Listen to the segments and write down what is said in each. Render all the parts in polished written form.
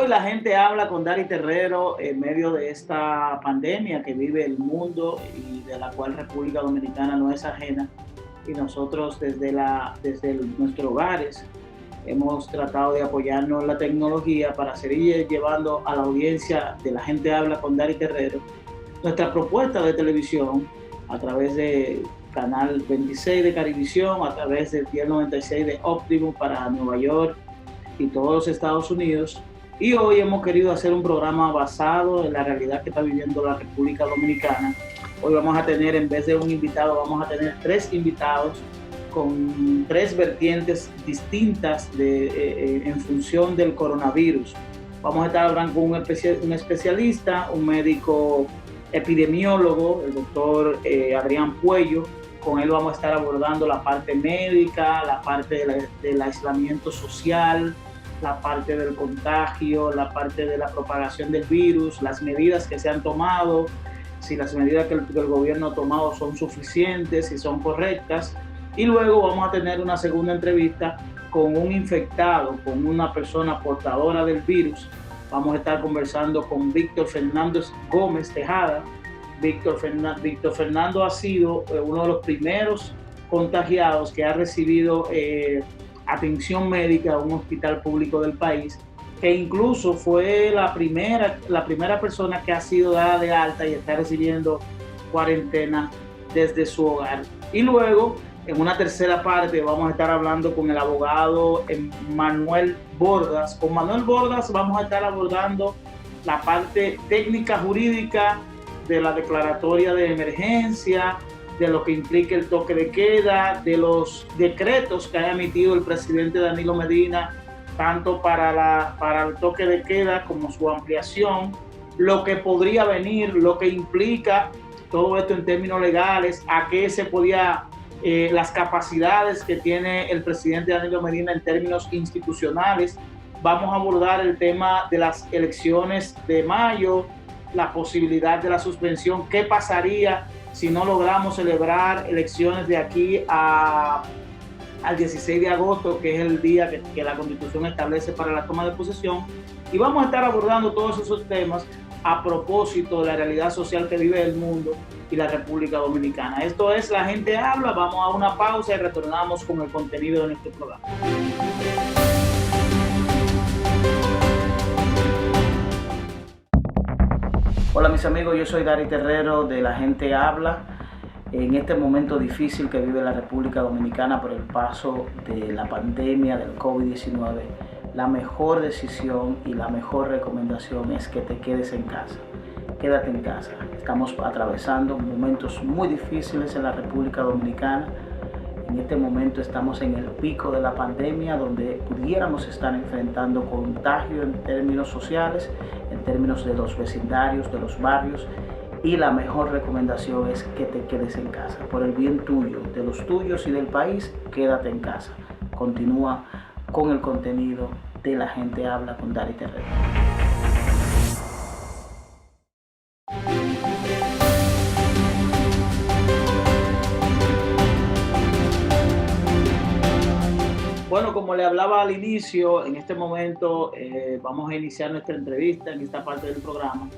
Hoy la gente habla con Dari Terrero en medio de esta pandemia que vive el mundo y de la cual República Dominicana no es ajena. Y nosotros desde nuestros hogares hemos tratado de apoyarnos en la tecnología para seguir llevando a la audiencia de la gente habla con Dari Terrero nuestra propuesta de televisión a través de Canal 26 de Carivisión, a través del 1096 de Optimum para Nueva York y todos los Estados Unidos. Y hoy hemos querido hacer un programa basado en la realidad que está viviendo la República Dominicana. Hoy vamos a tener, en vez de un invitado, vamos a tener 3 invitados con 3 vertientes distintas en función del coronavirus. Vamos a estar hablando con un especialista, un médico epidemiólogo, el doctor Adrián Puello. Con él vamos a estar abordando la parte médica, la parte del aislamiento social, la parte del contagio, la parte de la propagación del virus, las medidas que se han tomado, si las medidas que el gobierno ha tomado son suficientes, si son correctas. Y luego vamos a tener una segunda entrevista con un infectado, con una persona portadora del virus. Vamos a estar conversando con Víctor Fernando Gómez Tejada. Víctor Fernando ha sido uno de los primeros contagiados que ha recibido atención médica a un hospital público del país, que incluso fue la primera persona que ha sido dada de alta y está recibiendo cuarentena desde su hogar. Y luego, en una tercera parte, vamos a estar hablando con el abogado Manuel Bordas. Con Manuel Bordas vamos a estar abordando la parte técnica jurídica de la declaratoria de emergencia, de lo que implica el toque de queda, de los decretos que ha emitido el presidente Danilo Medina, tanto para el toque de queda como su ampliación, lo que podría venir, lo que implica todo esto en términos legales, a qué se podía, las capacidades que tiene el presidente Danilo Medina en términos institucionales. Vamos a abordar el tema de las elecciones de mayo, la posibilidad de la suspensión, qué pasaría si no logramos celebrar elecciones de aquí al 16 de agosto, que es el día que la Constitución establece para la toma de posesión. Y vamos a estar abordando todos esos temas a propósito de la realidad social que vive el mundo y la República Dominicana. Esto es La Gente Habla. Vamos a una pausa y retornamos con el contenido de nuestro programa. Hola mis amigos, yo soy Dari Terrero de La Gente Habla. En este momento difícil que vive la República Dominicana por el paso de la pandemia del COVID-19, la mejor decisión y la mejor recomendación es que te quedes en casa. Quédate en casa. Estamos atravesando momentos muy difíciles en la República Dominicana. En este momento estamos en el pico de la pandemia, donde pudiéramos estar enfrentando contagio en términos sociales, en términos de los vecindarios, de los barrios, y la mejor recomendación es que te quedes en casa. Por el bien tuyo, de los tuyos y del país, quédate en casa. Continúa con el contenido de La Gente Habla con Dari Terrero. Bueno, como le hablaba al inicio, en este momento vamos a iniciar nuestra entrevista en esta parte del programa.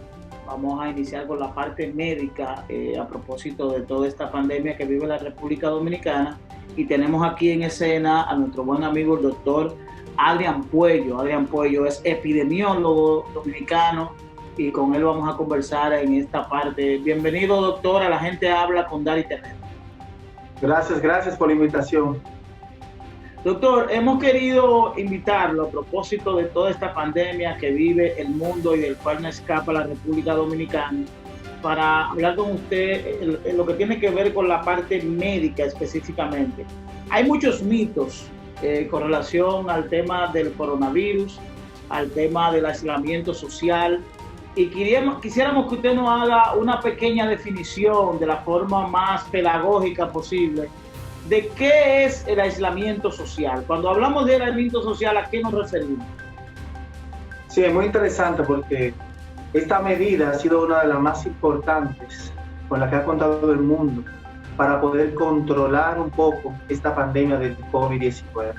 Vamos a iniciar con la parte médica a propósito de toda esta pandemia que vive la República Dominicana. Y tenemos aquí en escena a nuestro buen amigo el doctor Adrián Puello. Adrián Puello es epidemiólogo dominicano y con él vamos a conversar en esta parte. Bienvenido, doctor, a La Gente Habla con Dari Terrero. Gracias por la invitación. Doctor, hemos querido invitarlo a propósito de toda esta pandemia que vive el mundo y del cual no escapa la República Dominicana, para hablar con usted en lo que tiene que ver con la parte médica específicamente. Hay muchos mitos con relación al tema del coronavirus, al tema del aislamiento social, y quisiéramos que usted nos haga una pequeña definición de la forma más pedagógica posible de qué es el aislamiento social. Cuando hablamos de aislamiento social, ¿a qué nos referimos? Sí, es muy interesante porque esta medida ha sido una de las más importantes con la que ha contado el mundo para poder controlar un poco esta pandemia del COVID-19.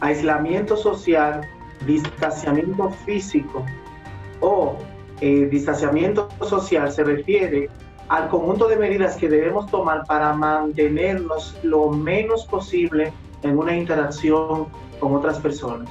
Aislamiento social distanciamiento físico o distanciamiento social se refiere al conjunto de medidas que debemos tomar para mantenernos lo menos posible en una interacción con otras personas.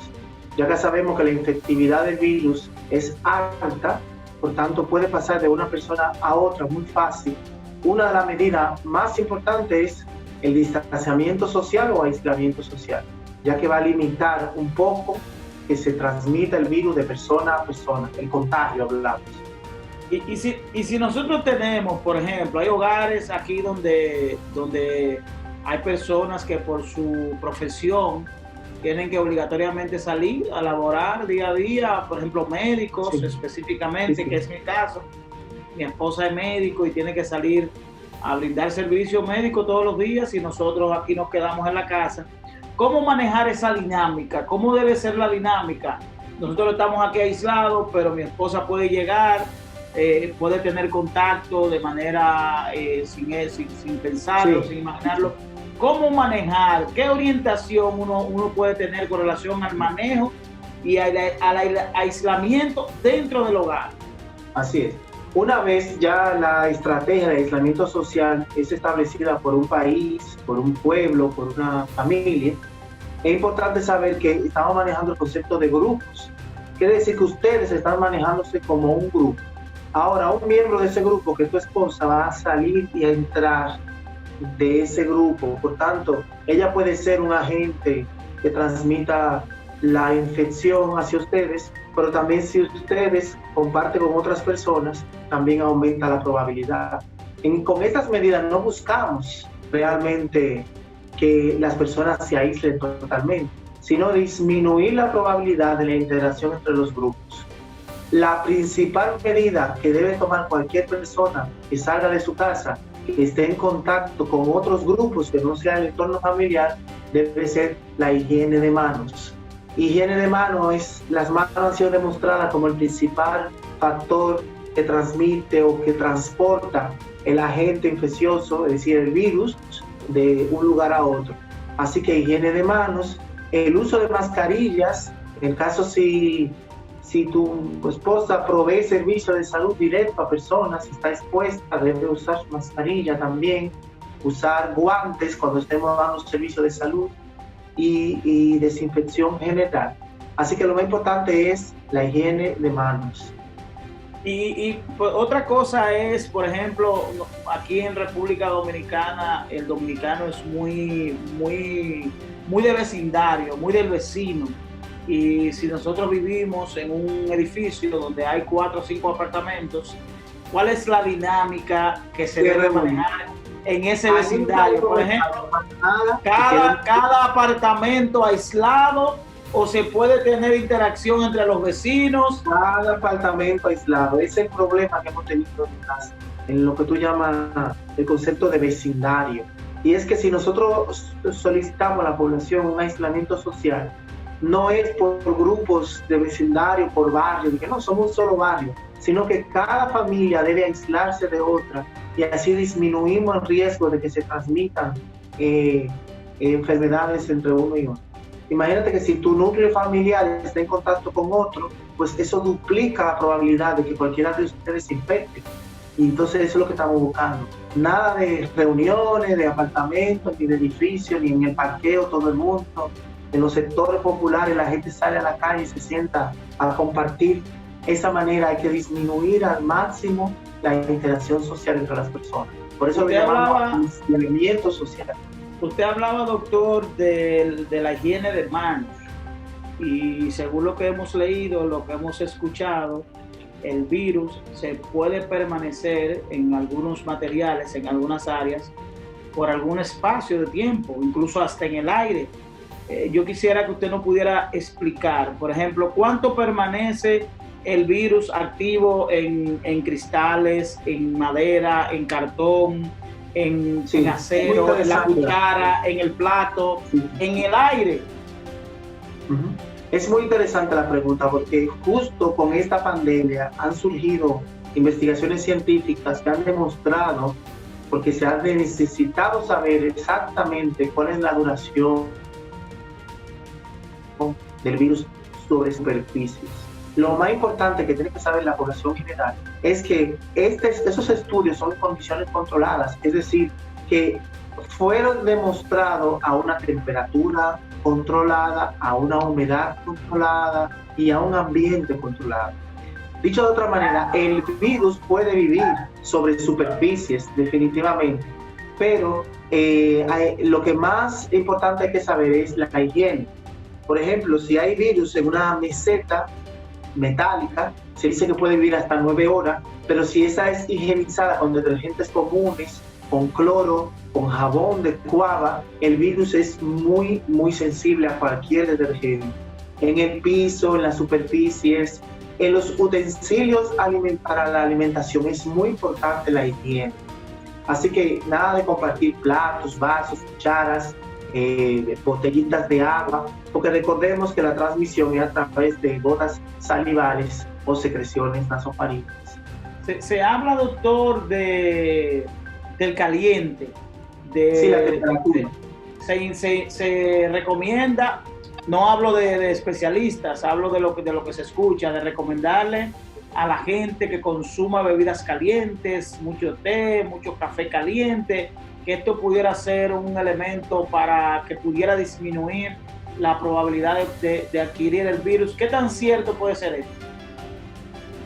Ya que sabemos que la infectividad del virus es alta, por tanto puede pasar de una persona a otra muy fácil. Una de las medidas más importantes es el distanciamiento social o aislamiento social, ya que va a limitar un poco que se transmita el virus de persona a persona, el contagio hablamos. Y si nosotros tenemos, por ejemplo, hay hogares aquí donde hay personas que por su profesión tienen que obligatoriamente salir a laborar día a día, por ejemplo, médicos específicamente, que es mi caso. Mi esposa es médico y tiene que salir a brindar servicio médico todos los días y nosotros aquí nos quedamos en la casa. ¿Cómo manejar esa dinámica? ¿Cómo debe ser la dinámica? Nosotros estamos aquí aislados, pero mi esposa puede llegar, puede tener contacto de manera sin pensarlo, sin imaginarlo. ¿Cómo manejar? ¿Qué orientación uno puede tener con relación al manejo y al aislamiento dentro del hogar? Así es. Una vez ya la estrategia de aislamiento social es establecida por un país, por un pueblo, por una familia, es importante saber que estamos manejando el concepto de grupos. Quiere decir que ustedes están manejándose como un grupo. Ahora, un miembro de ese grupo, que es tu esposa, va a salir y a entrar de ese grupo. Por tanto, ella puede ser un agente que transmita la infección hacia ustedes, pero también si ustedes comparten con otras personas, también aumenta la probabilidad. Con estas medidas no buscamos realmente que las personas se aíslen totalmente, sino disminuir la probabilidad de la interacción entre los grupos. La principal medida que debe tomar cualquier persona que salga de su casa, que esté en contacto con otros grupos que no sea el entorno familiar, debe ser la higiene de manos. Higiene de manos las manos han sido demostradas como el principal factor que transmite o que transporta el agente infeccioso, es decir, el virus, de un lugar a otro. Así que higiene de manos, el uso de mascarillas, en caso si tu esposa provee servicio de salud directo a personas, si está expuesta, debe usar su mascarilla también, usar guantes cuando estemos dando servicio de salud y desinfección general. Así que lo más importante es la higiene de manos. Y pues, otra cosa es, por ejemplo, aquí en República Dominicana, el dominicano es muy de vecindario, muy del vecino. Y si nosotros vivimos en un edificio donde hay 4 o 5 apartamentos, ¿cuál es la dinámica que se debe manejar en ese vecindario? Por ejemplo, cada apartamento aislado, o se puede tener interacción entre los vecinos. Cada apartamento aislado. Ese es el problema que hemos tenido en lo que tú llamas el concepto de vecindario. Y es que si nosotros solicitamos a la población un aislamiento social, no es por grupos de vecindario, por barrio, de que no somos un solo barrio, sino que cada familia debe aislarse de otra y así disminuimos el riesgo de que se transmitan enfermedades entre uno y otro. Imagínate que si tu núcleo familiar está en contacto con otro, pues eso duplica la probabilidad de que cualquiera de ustedes se infecte. Y entonces eso es lo que estamos buscando. Nada de reuniones, de apartamentos, ni de edificios, ni en el parqueo todo el mundo. En los sectores populares la gente sale a la calle y se sienta a compartir. De esa manera hay que disminuir al máximo la interacción social entre las personas. Por eso lo llamamos aislamiento social. Usted hablaba, doctor, de la higiene de manos, y según lo que hemos leído, lo que hemos escuchado, el virus se puede permanecer en algunos materiales, en algunas áreas, por algún espacio de tiempo, incluso hasta en el aire. Yo quisiera que usted nos pudiera explicar, por ejemplo, cuánto permanece el virus activo en cristales, en madera, en cartón, en acero, en la cuchara, en el plato, en el aire. Es muy interesante la pregunta porque justo con esta pandemia han surgido investigaciones científicas que han demostrado, porque se ha necesitado saber exactamente cuál es la duración del virus sobre superficies. Lo más importante que tiene que saber la población general es que esos estudios son en condiciones controladas, es decir, que fueron demostrados a una temperatura controlada, a una humedad controlada y a un ambiente controlado. Dicho de otra manera, el virus puede vivir sobre superficies definitivamente, pero lo que más importante hay que saber es la higiene. Por ejemplo, si hay virus en una meseta metálica, se dice que puede vivir hasta 9 horas, pero si esa es higienizada con detergentes comunes, con cloro, con jabón de cuava, el virus es muy, muy sensible a cualquier detergente. En el piso, en las superficies, en los utensilios para la alimentación es muy importante la higiene. Así que nada de compartir platos, vasos, cucharas, botellitas de agua, porque recordemos que la transmisión es a través de gotas salivales o secreciones nasofaríngicas. Se habla, doctor, del caliente. Sí, la temperatura. Se recomienda, no hablo de especialistas, hablo de lo que se escucha, de recomendarle a la gente que consuma bebidas calientes, mucho té, mucho café caliente, que esto pudiera ser un elemento para que pudiera disminuir la probabilidad de adquirir el virus. ¿Qué tan cierto puede ser esto?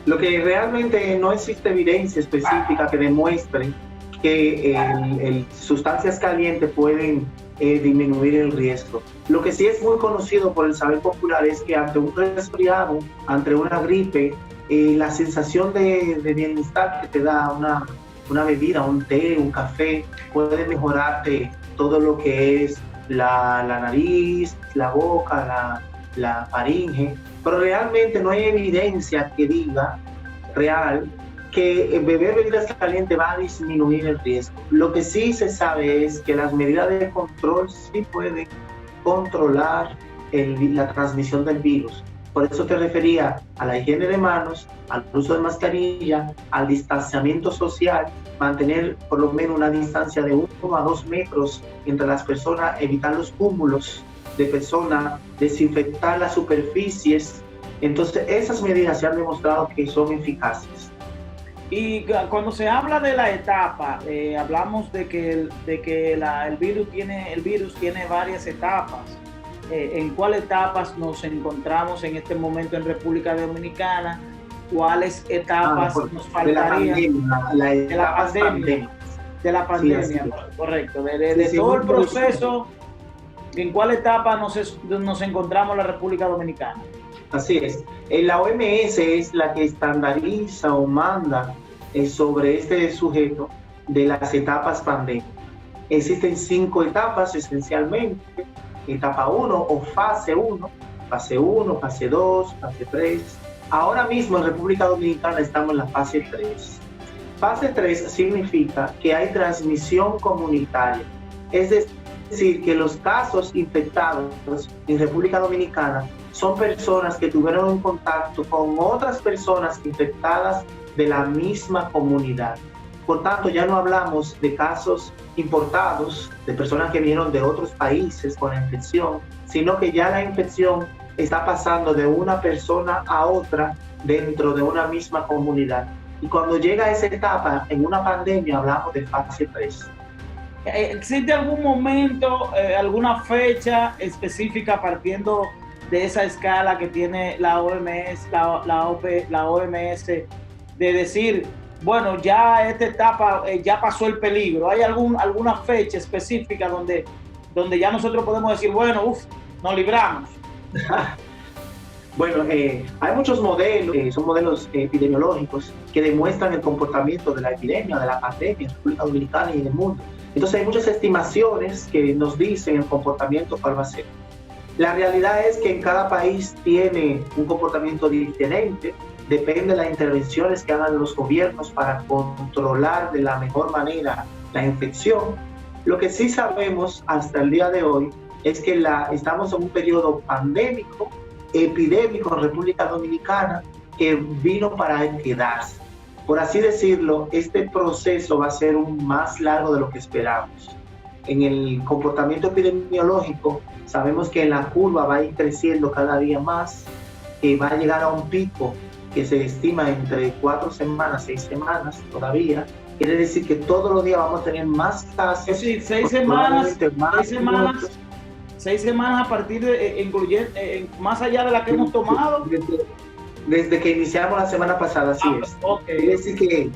Lo que realmente no existe evidencia específica que demuestre que sustancias calientes pueden disminuir el riesgo. Lo que sí es muy conocido por el saber popular es que ante un resfriado, ante una gripe, la sensación de bienestar que te da una bebida, un té, un café, puede mejorarte todo lo que es la nariz, la boca, la faringe, pero realmente no hay evidencia que diga real que beber bebidas calientes va a disminuir el riesgo. Lo que sí se sabe es que las medidas de control sí pueden controlar la transmisión del virus. Por eso te refería a la higiene de manos, al uso de mascarilla, al distanciamiento social, mantener por lo menos una distancia de 1 a 2 metros entre las personas, evitar los cúmulos de personas, desinfectar las superficies. Entonces, esas medidas se han demostrado que son eficaces. Y cuando se habla de la etapa, hablamos de que el virus tiene varias etapas. ¿En cuáles etapas nos encontramos en este momento en República Dominicana? ¿Cuáles etapas nos faltarían? De la pandemia. De la pandemia, sí, correcto. De todo el proceso, ¿en cuál etapa nos encontramos en la República Dominicana? Así es. La OMS es la que estandariza o manda sobre este sujeto de las etapas pandémicas. Existen 5 etapas esencialmente. Etapa 1 o fase 1, fase 1, fase 2, fase 3. Ahora mismo en República Dominicana estamos en la fase 3. Fase 3 significa que hay transmisión comunitaria. Es decir, que los casos infectados en República Dominicana son personas que tuvieron un contacto con otras personas infectadas de la misma comunidad. Por tanto, ya no hablamos de casos importados, de personas que vinieron de otros países con la infección, sino que ya la infección está pasando de una persona a otra dentro de una misma comunidad. Y cuando llega a esa etapa, en una pandemia, hablamos de fase 3. ¿Existe algún momento, alguna fecha específica partiendo de esa escala que tiene la OMS, la OMS, de decir, bueno, ya esta etapa ya pasó el peligro? ¿Hay alguna fecha específica donde ya nosotros podemos decir, bueno, nos libramos? Bueno, hay muchos modelos, son modelos epidemiológicos que demuestran el comportamiento de la epidemia, de la pandemia en República Dominicana y en el mundo. Entonces hay muchas estimaciones que nos dicen el comportamiento cuál va a ser. La realidad es que en cada país tiene un comportamiento diferente, depende de las intervenciones que hagan los gobiernos para controlar de la mejor manera la infección. Lo que sí sabemos hasta el día de hoy es que estamos en un periodo pandémico, epidémico en República Dominicana, que vino para quedarse. Por así decirlo, este proceso va a ser más largo de lo que esperamos. En el comportamiento epidemiológico, sabemos que la curva va a ir creciendo cada día más que va a llegar a un pico que se estima entre 4 semanas, 6 semanas todavía. Quiere decir que todos los días vamos a tener más casos. Sí, 6 semanas, 6 semanas a partir de, incluyendo, más allá de la que hemos tomado. Desde que iniciamos la semana pasada, así es. Okay. Quiere decir que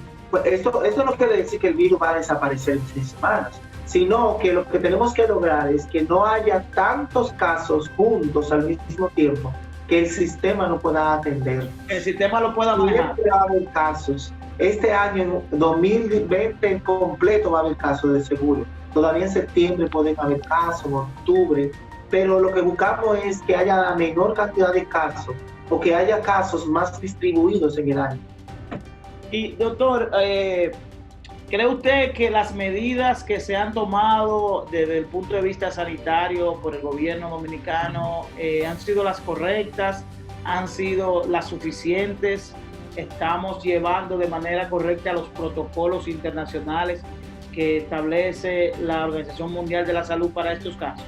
esto no quiere decir que el virus va a desaparecer en 6 semanas, sino que lo que tenemos que lograr es que no haya tantos casos juntos al mismo tiempo que el sistema no pueda atender. El sistema lo pueda manejar. Siempre va a haber casos. Este año, 2020 completo, va a haber casos de seguro. Todavía en septiembre pueden haber casos, en octubre, pero lo que buscamos es que haya la menor cantidad de casos o que haya casos más distribuidos en el año. Y doctor, ¿cree usted que las medidas que se han tomado desde el punto de vista sanitario por el gobierno dominicano han sido las correctas, han sido las suficientes? ¿Estamos llevando de manera correcta los protocolos internacionales que establece la Organización Mundial de la Salud para estos casos?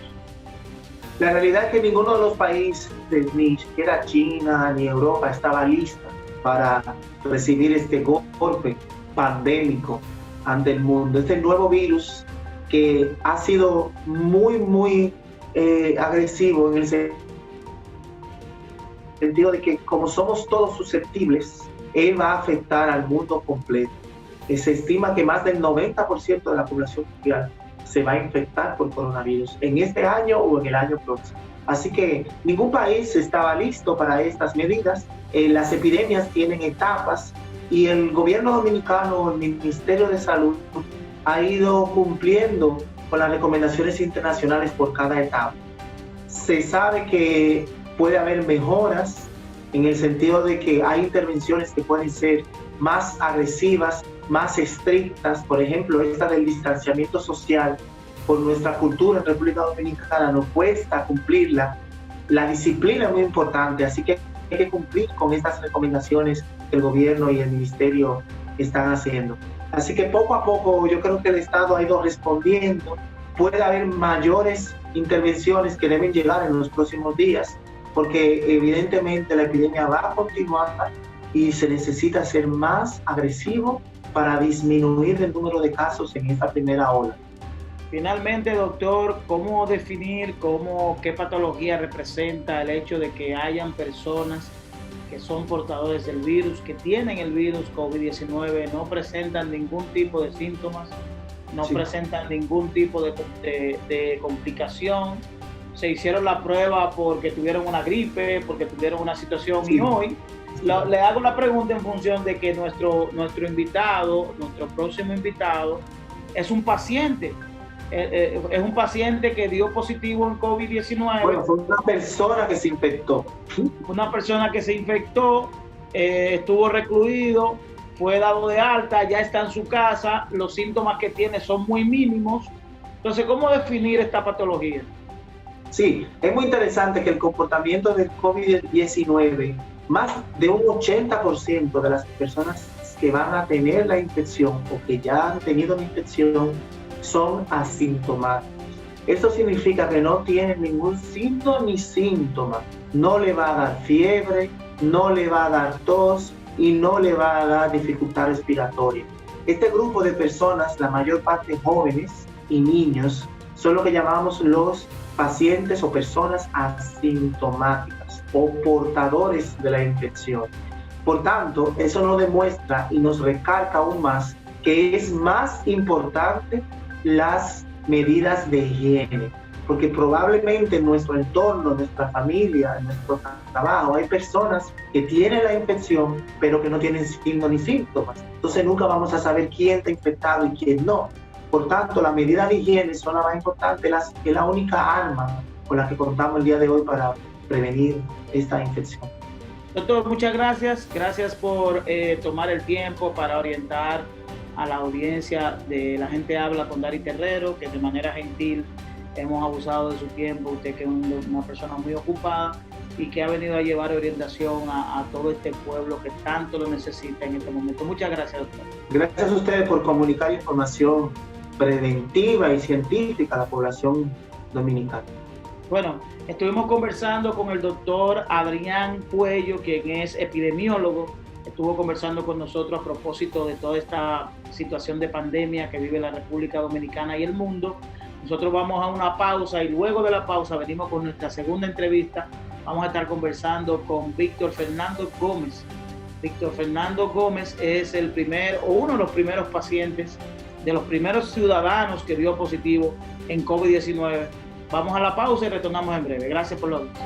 La realidad es que ninguno de los países, ni siquiera China ni Europa, estaba lista para recibir este golpe pandémico ante el mundo. Este nuevo virus que ha sido muy agresivo en el sentido de que como somos todos susceptibles, él va a afectar al mundo completo. Se estima que más del 90% de la población mundial se va a infectar por coronavirus en este año o en el año próximo. Así que ningún país estaba listo para estas medidas. Las epidemias tienen etapas y el gobierno dominicano, el Ministerio de Salud, ha ido cumpliendo con las recomendaciones internacionales por cada etapa. Se sabe que puede haber mejoras en el sentido de que hay intervenciones que pueden ser más agresivas, más estrictas. Por ejemplo, esta del distanciamiento social, por nuestra cultura en República Dominicana nos cuesta cumplirla. La disciplina es muy importante, así que hay que cumplir con estas recomendaciones que el gobierno y el ministerio están haciendo. Así que poco a poco yo creo que el Estado ha ido respondiendo. Puede haber mayores intervenciones que deben llegar en los próximos días, porque evidentemente la epidemia va a continuar y se necesita ser más agresivo para disminuir el número de casos en esta primera ola. Finalmente, doctor, ¿cómo definir qué patología representa el hecho de que hayan personas que son portadores del virus, que tienen el virus COVID-19, no presentan ningún tipo de síntomas, no presentan ningún tipo de complicación? Se hicieron la prueba porque tuvieron una gripe, porque tuvieron una situación, y hoy le hago la pregunta en función de que nuestro invitado, nuestro próximo invitado, es un paciente. Es un paciente que dio positivo en COVID-19. Bueno, fue una persona que se infectó. Una persona que se infectó, estuvo recluido, fue dado de alta, ya está en su casa, los síntomas que tiene son muy mínimos. Entonces, ¿cómo definir esta patología? Sí, es muy interesante que el comportamiento del COVID-19, más de un 80% de las personas que van a tener la infección o que ya han tenido la infección son asintomáticos. Esto significa que no tienen ningún signo ni síntoma. No le va a dar fiebre, no le va a dar tos y no le va a dar dificultad respiratoria. Este grupo de personas, la mayor parte jóvenes y niños, son lo que llamamos los pacientes o personas asintomáticas o portadores de la infección. Por tanto, eso nos demuestra y nos recalca aún más que es más importante las medidas de higiene, porque probablemente en nuestro entorno, en nuestra familia, en nuestro trabajo, hay personas que tienen la infección, pero que no tienen signos ni síntomas. Entonces nunca vamos a saber quién está infectado y quién no. Por tanto, las medidas de higiene son las más importantes, es la única arma con la que contamos el día de hoy para prevenir esta infección. Doctor, muchas gracias. Gracias por tomar el tiempo para orientar a la audiencia de La Gente Habla con Dari Terrero, que de manera gentil hemos abusado de su tiempo. Usted que es una persona muy ocupada y que ha venido a llevar orientación a todo este pueblo que tanto lo necesita en este momento. Muchas gracias, doctor. Gracias a ustedes por comunicar información preventiva y científica a la población dominicana. Bueno, estuvimos conversando con el doctor Adrián Puello, quien es epidemiólogo. Estuvo conversando con nosotros a propósito de toda esta situación de pandemia que vive la República Dominicana y el mundo. Nosotros vamos a una pausa y luego de la pausa venimos con nuestra segunda entrevista. Vamos a estar conversando con Víctor Fernando Gómez. Víctor Fernando Gómez es el primer o uno de los primeros pacientes, de los primeros ciudadanos que dio positivo en COVID-19. Vamos a la pausa y retornamos en breve. Gracias por lo visto.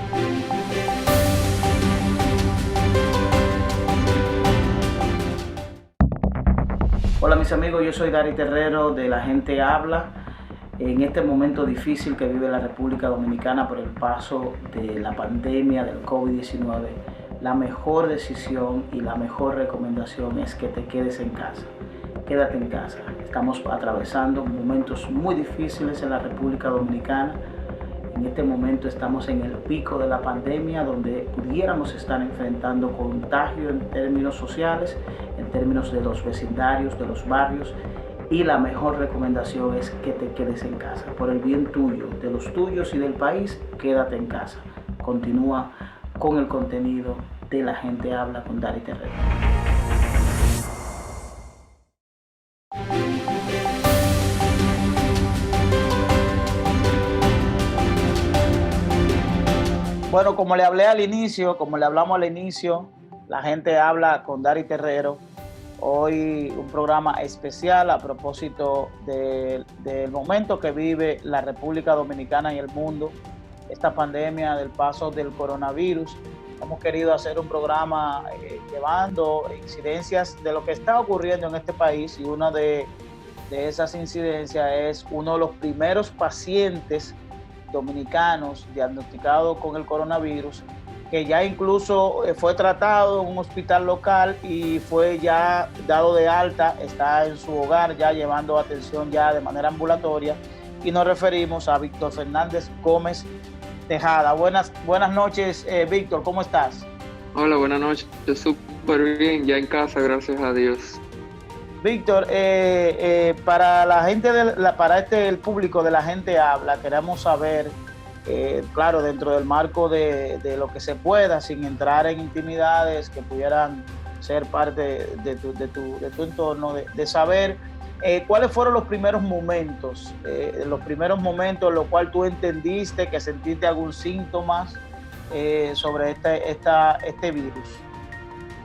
Hola mis amigos, yo soy Dari Terrero de La Gente Habla. En este momento difícil que vive la República Dominicana por el paso de la pandemia del COVID-19, la mejor decisión y la mejor recomendación es que te quedes en casa. Quédate en casa. Estamos atravesando momentos muy difíciles en la República Dominicana. En este momento estamos en el pico de la pandemia, donde pudiéramos estar enfrentando contagio en términos sociales, en términos de los vecindarios, de los barrios, y la mejor recomendación es que te quedes en casa. Por el bien tuyo, de los tuyos y del país, quédate en casa. Continúa con el contenido de La Gente Habla con Dari Terrero. Bueno, como le hablamos al inicio, La Gente Habla con Dari Terrero. Hoy un programa especial a propósito del momento que vive la República Dominicana y el mundo, esta pandemia del paso del coronavirus. Hemos querido hacer un programa llevando incidencias de lo que está ocurriendo en este país, y una de esas incidencias es uno de los primeros pacientes dominicanos diagnosticados con el coronavirus, que ya incluso fue tratado en un hospital local y fue ya dado de alta, está en su hogar ya llevando atención ya de manera ambulatoria, y nos referimos a Víctor Fernández Gómez Tejada. Buenas noches, Víctor, ¿cómo estás? Hola, buenas noches, súper bien, ya en casa, gracias a Dios. Víctor, para la gente, el público de La Gente Habla, queremos saber, claro, dentro del marco de lo que se pueda, sin entrar en intimidades que pudieran ser parte de tu entorno, de saber cuáles fueron los primeros momentos en los cuales tú entendiste que sentiste algún síntoma sobre este virus.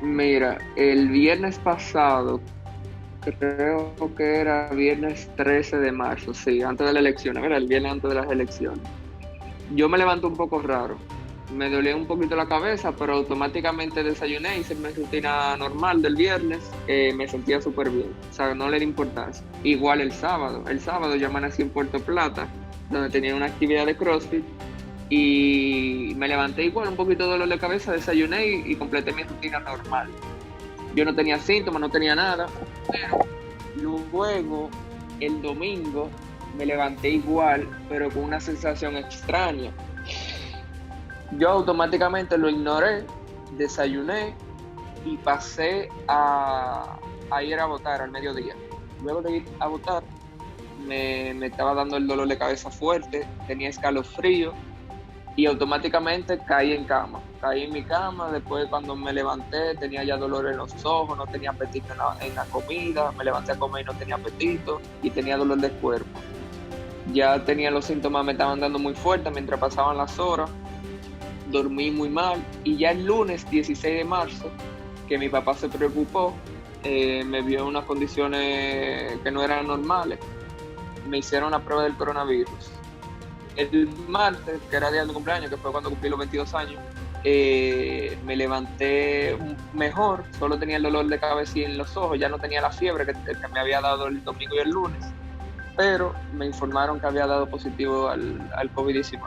Mira, el viernes pasado, creo que era viernes 13 de marzo, sí, antes de la elección, era el viernes antes de las elecciones. Yo me levanté un poco raro, me dolía un poquito la cabeza, pero automáticamente desayuné, hice mi rutina normal del viernes, me sentía súper bien, o sea, no le di importancia. Igual el sábado yo amanecí en Puerto Plata, donde tenía una actividad de CrossFit, y me levanté igual, un poquito de dolor de cabeza, desayuné y completé mi rutina normal. Yo no tenía síntomas, no tenía nada, pero luego el domingo me levanté igual, pero con una sensación extraña. Yo automáticamente lo ignoré, desayuné y pasé a ir a votar al mediodía. Luego de ir a votar, me estaba dando el dolor de cabeza fuerte, tenía escalofrío y automáticamente caí en mi cama. Después, cuando me levanté, tenía ya dolor en los ojos, no tenía apetito en la comida, me levanté a comer y no tenía apetito, y tenía dolor de cuerpo. Ya tenía los síntomas, me estaban dando muy fuerte mientras pasaban las horas, dormí muy mal, y ya el lunes 16 de marzo, que mi papá se preocupó, me vio en unas condiciones que no eran normales, me hicieron una prueba del coronavirus. El martes, que era día de mi cumpleaños, que fue cuando cumplí los 22 años, me levanté mejor, solo tenía el dolor de cabeza y en los ojos, ya no tenía la fiebre que me había dado el domingo y el lunes, pero me informaron que había dado positivo al COVID-19.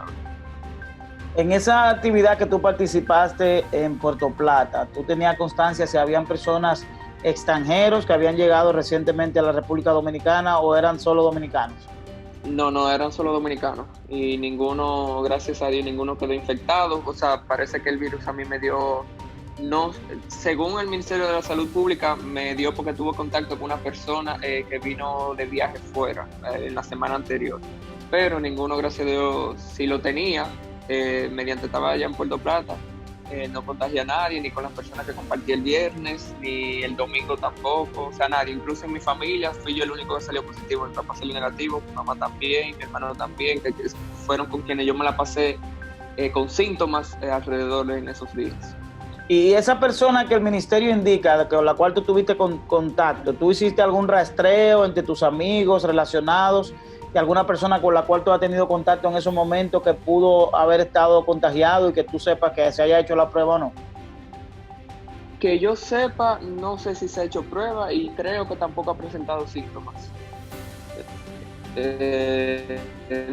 En esa actividad que tú participaste en Puerto Plata, ¿tú tenías constancia si habían personas extranjeros que habían llegado recientemente a la República Dominicana o eran solo dominicanos? No, eran solo dominicanos, y ninguno, gracias a Dios, ninguno quedó infectado. O sea, parece que el virus a mí me dio, no, según el Ministerio de la Salud Pública, me dio porque tuvo contacto con una persona que vino de viaje fuera en la semana anterior. pero ninguno, gracias a Dios, sí lo tenía. Mediante estaba allá en Puerto Plata, no contagié a nadie, ni con las personas que compartí el viernes, ni el domingo tampoco, o sea, nadie. Incluso en mi familia fui yo el único que salió positivo. Mi papá salió negativo, mi mamá también, mi hermano también, que fueron con quienes yo me la pasé con síntomas alrededor en esos días. Y esa persona que el ministerio indica, con la cual tú tuviste contacto, ¿tú hiciste algún rastreo entre tus amigos relacionados y alguna persona con la cual tú has tenido contacto en esos momentos que pudo haber estado contagiado y que tú sepas que se haya hecho la prueba o no? Que yo sepa, no sé si se ha hecho prueba y creo que tampoco ha presentado síntomas.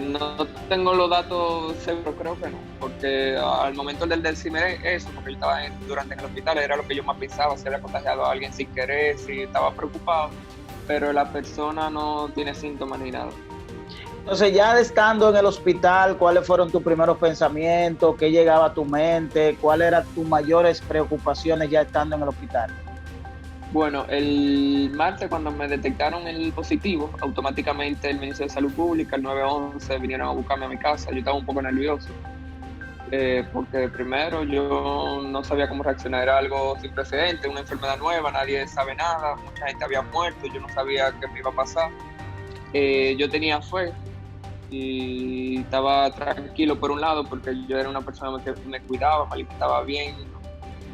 No tengo los datos seguros, creo que no, porque al momento del decirme eso, porque yo estaba durante en el hospital, era lo que yo más pensaba, si había contagiado a alguien sin querer, si estaba preocupado, pero la persona no tiene síntomas ni nada. Entonces, ya estando en el hospital, ¿cuáles fueron tus primeros pensamientos? ¿Qué llegaba a tu mente? ¿Cuáles eran tus mayores preocupaciones ya estando en el hospital? Bueno, el martes cuando me detectaron el positivo, automáticamente el Ministerio de Salud Pública, el 911, vinieron a buscarme a mi casa. Yo estaba un poco nervioso, porque primero yo no sabía cómo reaccionar, era algo sin precedentes, una enfermedad nueva, nadie sabe nada, mucha gente había muerto, yo no sabía qué me iba a pasar. Yo tenía fe y estaba tranquilo por un lado, porque yo era una persona que me cuidaba, me alimentaba bien,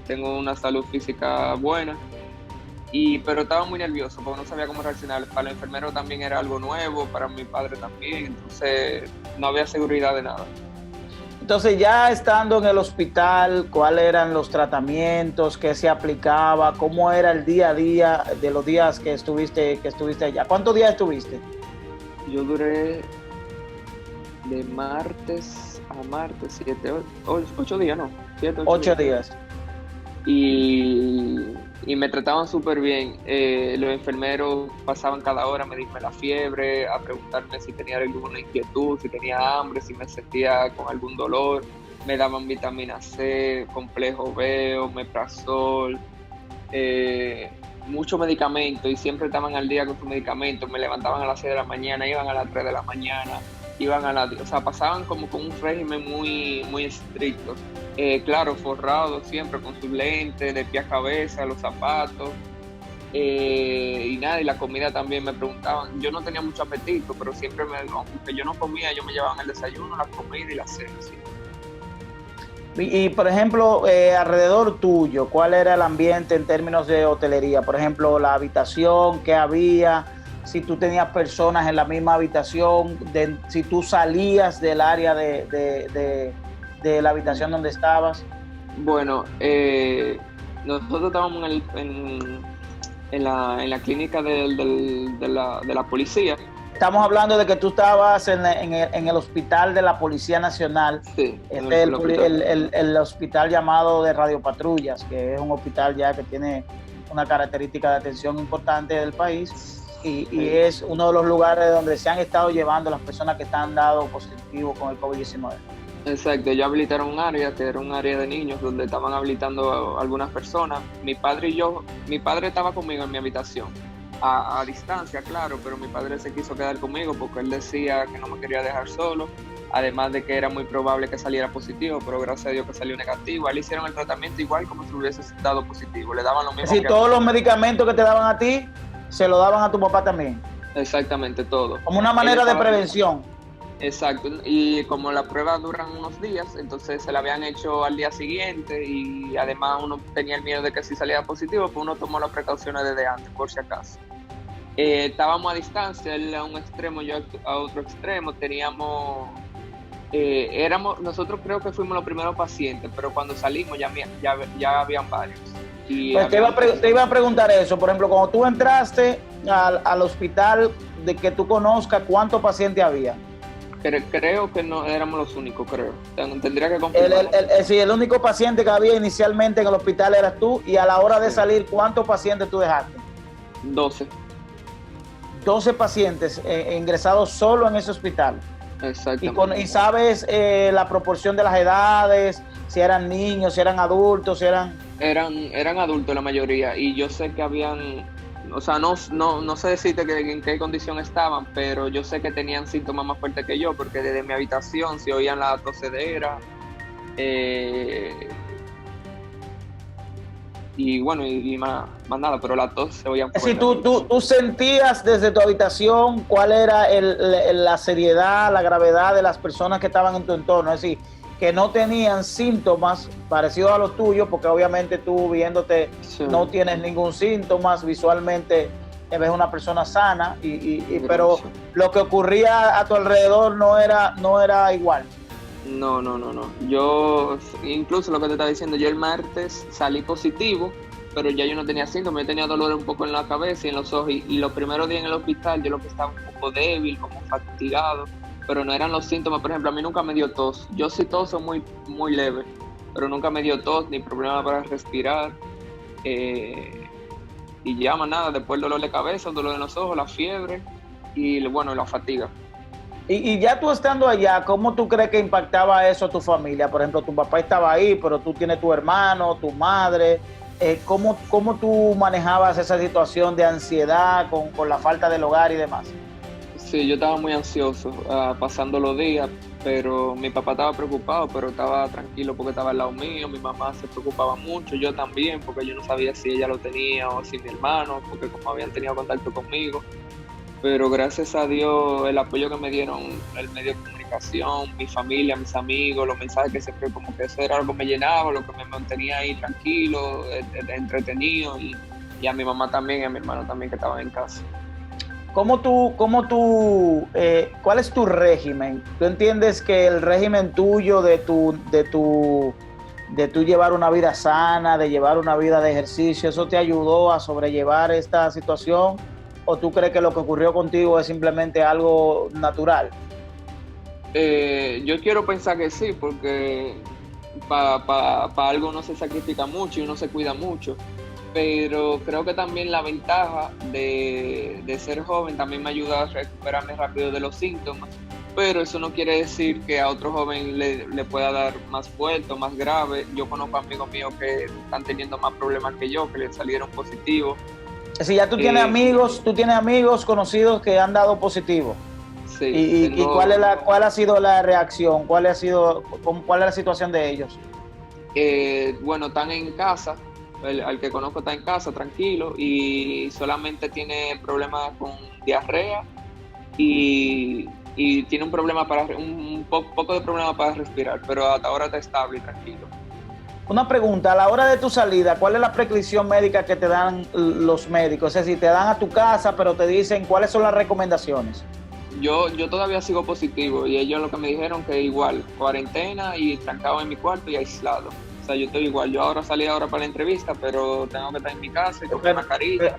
tengo una salud física buena. Pero estaba muy nervioso porque no sabía cómo reaccionar. Para el enfermero también era algo nuevo, para mi padre también, entonces no había seguridad de nada. Entonces, ya estando en el hospital, ¿cuáles eran los tratamientos? ¿Qué se aplicaba? ¿Cómo era el día a día de los días que estuviste allá? ¿Cuántos días estuviste? Yo duré de martes a martes, 8 días, ¿no? 8 días. Y me trataban súper bien. Los enfermeros pasaban cada hora a medirme la fiebre, a preguntarme si tenía alguna inquietud, si tenía hambre, si me sentía con algún dolor. Me daban vitamina C, complejo B, omeprazol, muchos medicamentos, y siempre estaban al día con sus medicamentos. Me levantaban a las 6 de la mañana, iban a las 3 de la mañana, o sea, pasaban como con un régimen muy, muy estricto. Claro, forrado siempre con sus lentes, de pie a cabeza, los zapatos, y nada, y la comida también me preguntaban. Yo no tenía mucho apetito, pero siempre aunque yo no comía, yo me llevaban el desayuno, la comida y la cena, sí. Y por ejemplo, alrededor tuyo, ¿cuál era el ambiente en términos de hotelería? Por ejemplo, la habitación, ¿qué había? Si tú tenías personas en la misma habitación, si tú salías del área de la habitación donde estabas. Bueno, nosotros estábamos en la clínica de la policía. Estamos hablando de que tú estabas en el hospital de la Policía Nacional. Sí, el hospital llamado de radiopatrullas, que es un hospital ya que tiene una característica de atención importante del país. Y es uno de los lugares donde se han estado llevando las personas que están dado positivo con el COVID-19. Exacto, ellos habilitaron un área que era un área de niños donde estaban habilitando a algunas personas. Mi padre estaba conmigo en mi habitación, a distancia, claro, pero mi padre se quiso quedar conmigo porque él decía que no me quería dejar solo, además de que era muy probable que saliera positivo, pero gracias a Dios que salió negativo. A él hicieron el tratamiento igual como si hubiese dado positivo, le daban lo mismo. Si todos los medicamentos que te daban a ti, se lo daban a tu papá también. Exactamente, todo. Como una manera de prevención. Exacto, y como las pruebas duran unos días, entonces se la habían hecho al día siguiente, y además uno tenía el miedo de que si salía positivo, pues uno tomó las precauciones desde antes, por si acaso. Estábamos a distancia, él a un extremo, yo a otro extremo, nosotros creo que fuimos los primeros pacientes, pero cuando salimos ya habían varios. Pues te iba a preguntar eso, por ejemplo, cuando tú entraste al hospital de que tú conozcas, ¿cuántos pacientes había? Creo que no éramos los únicos, creo. Tendría que confirmar. Sí, el único paciente que había inicialmente en el hospital eras tú, y a la hora de salir, ¿cuántos pacientes tú dejaste? 12. 12 pacientes ingresados solo en ese hospital. Exactamente. ¿Y sabes la proporción de las edades? Si eran niños, si eran adultos, si eran... Eran adultos la mayoría, y yo sé que habían o sea, no sé decirte en qué condición estaban, pero yo sé que tenían síntomas más fuertes que yo, porque desde mi habitación se oían la tosedera, y bueno, y más nada, pero la tos se oían fuerte. Si tú sentías desde tu habitación cuál era la seriedad, la gravedad de las personas que estaban en tu entorno, es decir, que no tenían síntomas parecidos a los tuyos, porque obviamente tú viéndote sí, no tienes ningún síntoma, visualmente ves una persona sana, pero lo que ocurría a tu alrededor no era igual. No. Yo, incluso lo que te estaba diciendo, yo el martes salí positivo, pero ya yo no tenía síntomas, yo tenía dolor un poco en la cabeza y en los ojos, y los primeros días en el hospital yo lo que estaba un poco débil, como fatigado, pero no eran los síntomas. Por ejemplo, a mí nunca me dio tos. Yo sí toso muy, muy leve, pero nunca me dio tos ni problema para respirar. Y ya más nada, después el dolor de cabeza, el dolor en los ojos, la fiebre y bueno, la fatiga. Y ya tú estando allá, ¿cómo tú crees que impactaba eso a tu familia? Por ejemplo, tu papá estaba ahí, pero tú tienes tu hermano, tu madre. ¿Cómo tú manejabas esa situación de ansiedad con la falta del hogar y demás? Sí, yo estaba muy ansioso, pasando los días, pero mi papá estaba preocupado, pero estaba tranquilo porque estaba al lado mío. Mi mamá se preocupaba mucho, yo también, porque yo no sabía si ella lo tenía o si mi hermano, porque como habían tenido contacto conmigo. Pero gracias a Dios, el apoyo que me dieron el medio de comunicación, mi familia, mis amigos, los mensajes que siempre como que eso era algo que me llenaba, lo que me mantenía ahí tranquilo, entretenido, y a mi mamá también, y a mi hermano también que estaban en casa. ¿Cuál es tu régimen? ¿Tú entiendes que el régimen tuyo de tu llevar una vida sana, de llevar una vida de ejercicio, eso te ayudó a sobrellevar esta situación? ¿O tú crees que lo que ocurrió contigo es simplemente algo natural? Yo quiero pensar que sí, porque para algo uno se sacrifica mucho y uno se cuida mucho. Pero creo que también la ventaja de ser joven también me ayuda a recuperarme rápido de los síntomas, pero eso no quiere decir que a otro joven le pueda dar más fuerte o más grave. Yo conozco amigos míos que están teniendo más problemas que yo, que les salieron positivos. Si ya tú tienes amigos conocidos que han dado positivo. Sí. ¿Y cuál ha sido la reacción? ¿Cuál es la situación de ellos? Bueno, están en casa. Al que conozco está en casa, tranquilo, y solamente tiene problemas con diarrea y tiene un poco de problema para respirar, pero hasta ahora está estable y tranquilo. Una pregunta, a la hora de tu salida, ¿cuál es la prescripción médica que te dan los médicos? Es decir, te dan a tu casa, pero te dicen cuáles son las recomendaciones. Yo todavía sigo positivo y ellos lo que me dijeron que igual, cuarentena y trancado en mi cuarto y aislado. O sea, yo estoy igual. Yo salí ahora para la entrevista, pero tengo que estar en mi casa y con una mascarilla.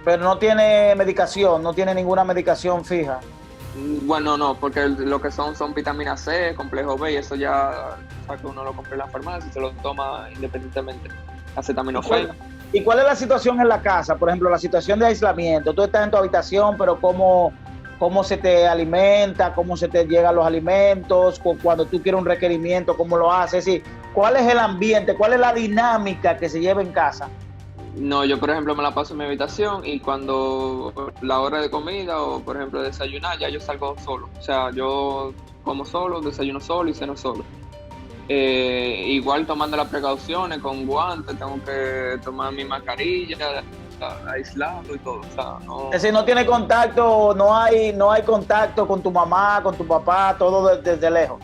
Pero no tiene medicación, no tiene ninguna medicación fija. Bueno, no, porque lo que son vitamina C, complejo B, y eso ya, o sea, que uno lo compra en la farmacia y se lo toma independientemente. Acetaminofén. ¿Y cuál es la situación en la casa? Por ejemplo, la situación de aislamiento. Tú estás en tu habitación, pero ¿cómo se te alimenta? ¿Cómo se te llegan los alimentos? Cuando tú quieres un requerimiento, ¿cómo lo haces? Es decir, ¿cuál es el ambiente? ¿Cuál es la dinámica que se lleva en casa? No, yo por ejemplo me la paso en mi habitación y cuando la hora de comida o por ejemplo desayunar, ya yo salgo solo. O sea, yo como solo, desayuno solo y ceno solo. Igual tomando las precauciones con guantes, tengo que tomar mi mascarilla, aislado y todo. O sea, no... Es decir, no tiene contacto, no hay contacto con tu mamá, con tu papá, todo desde lejos.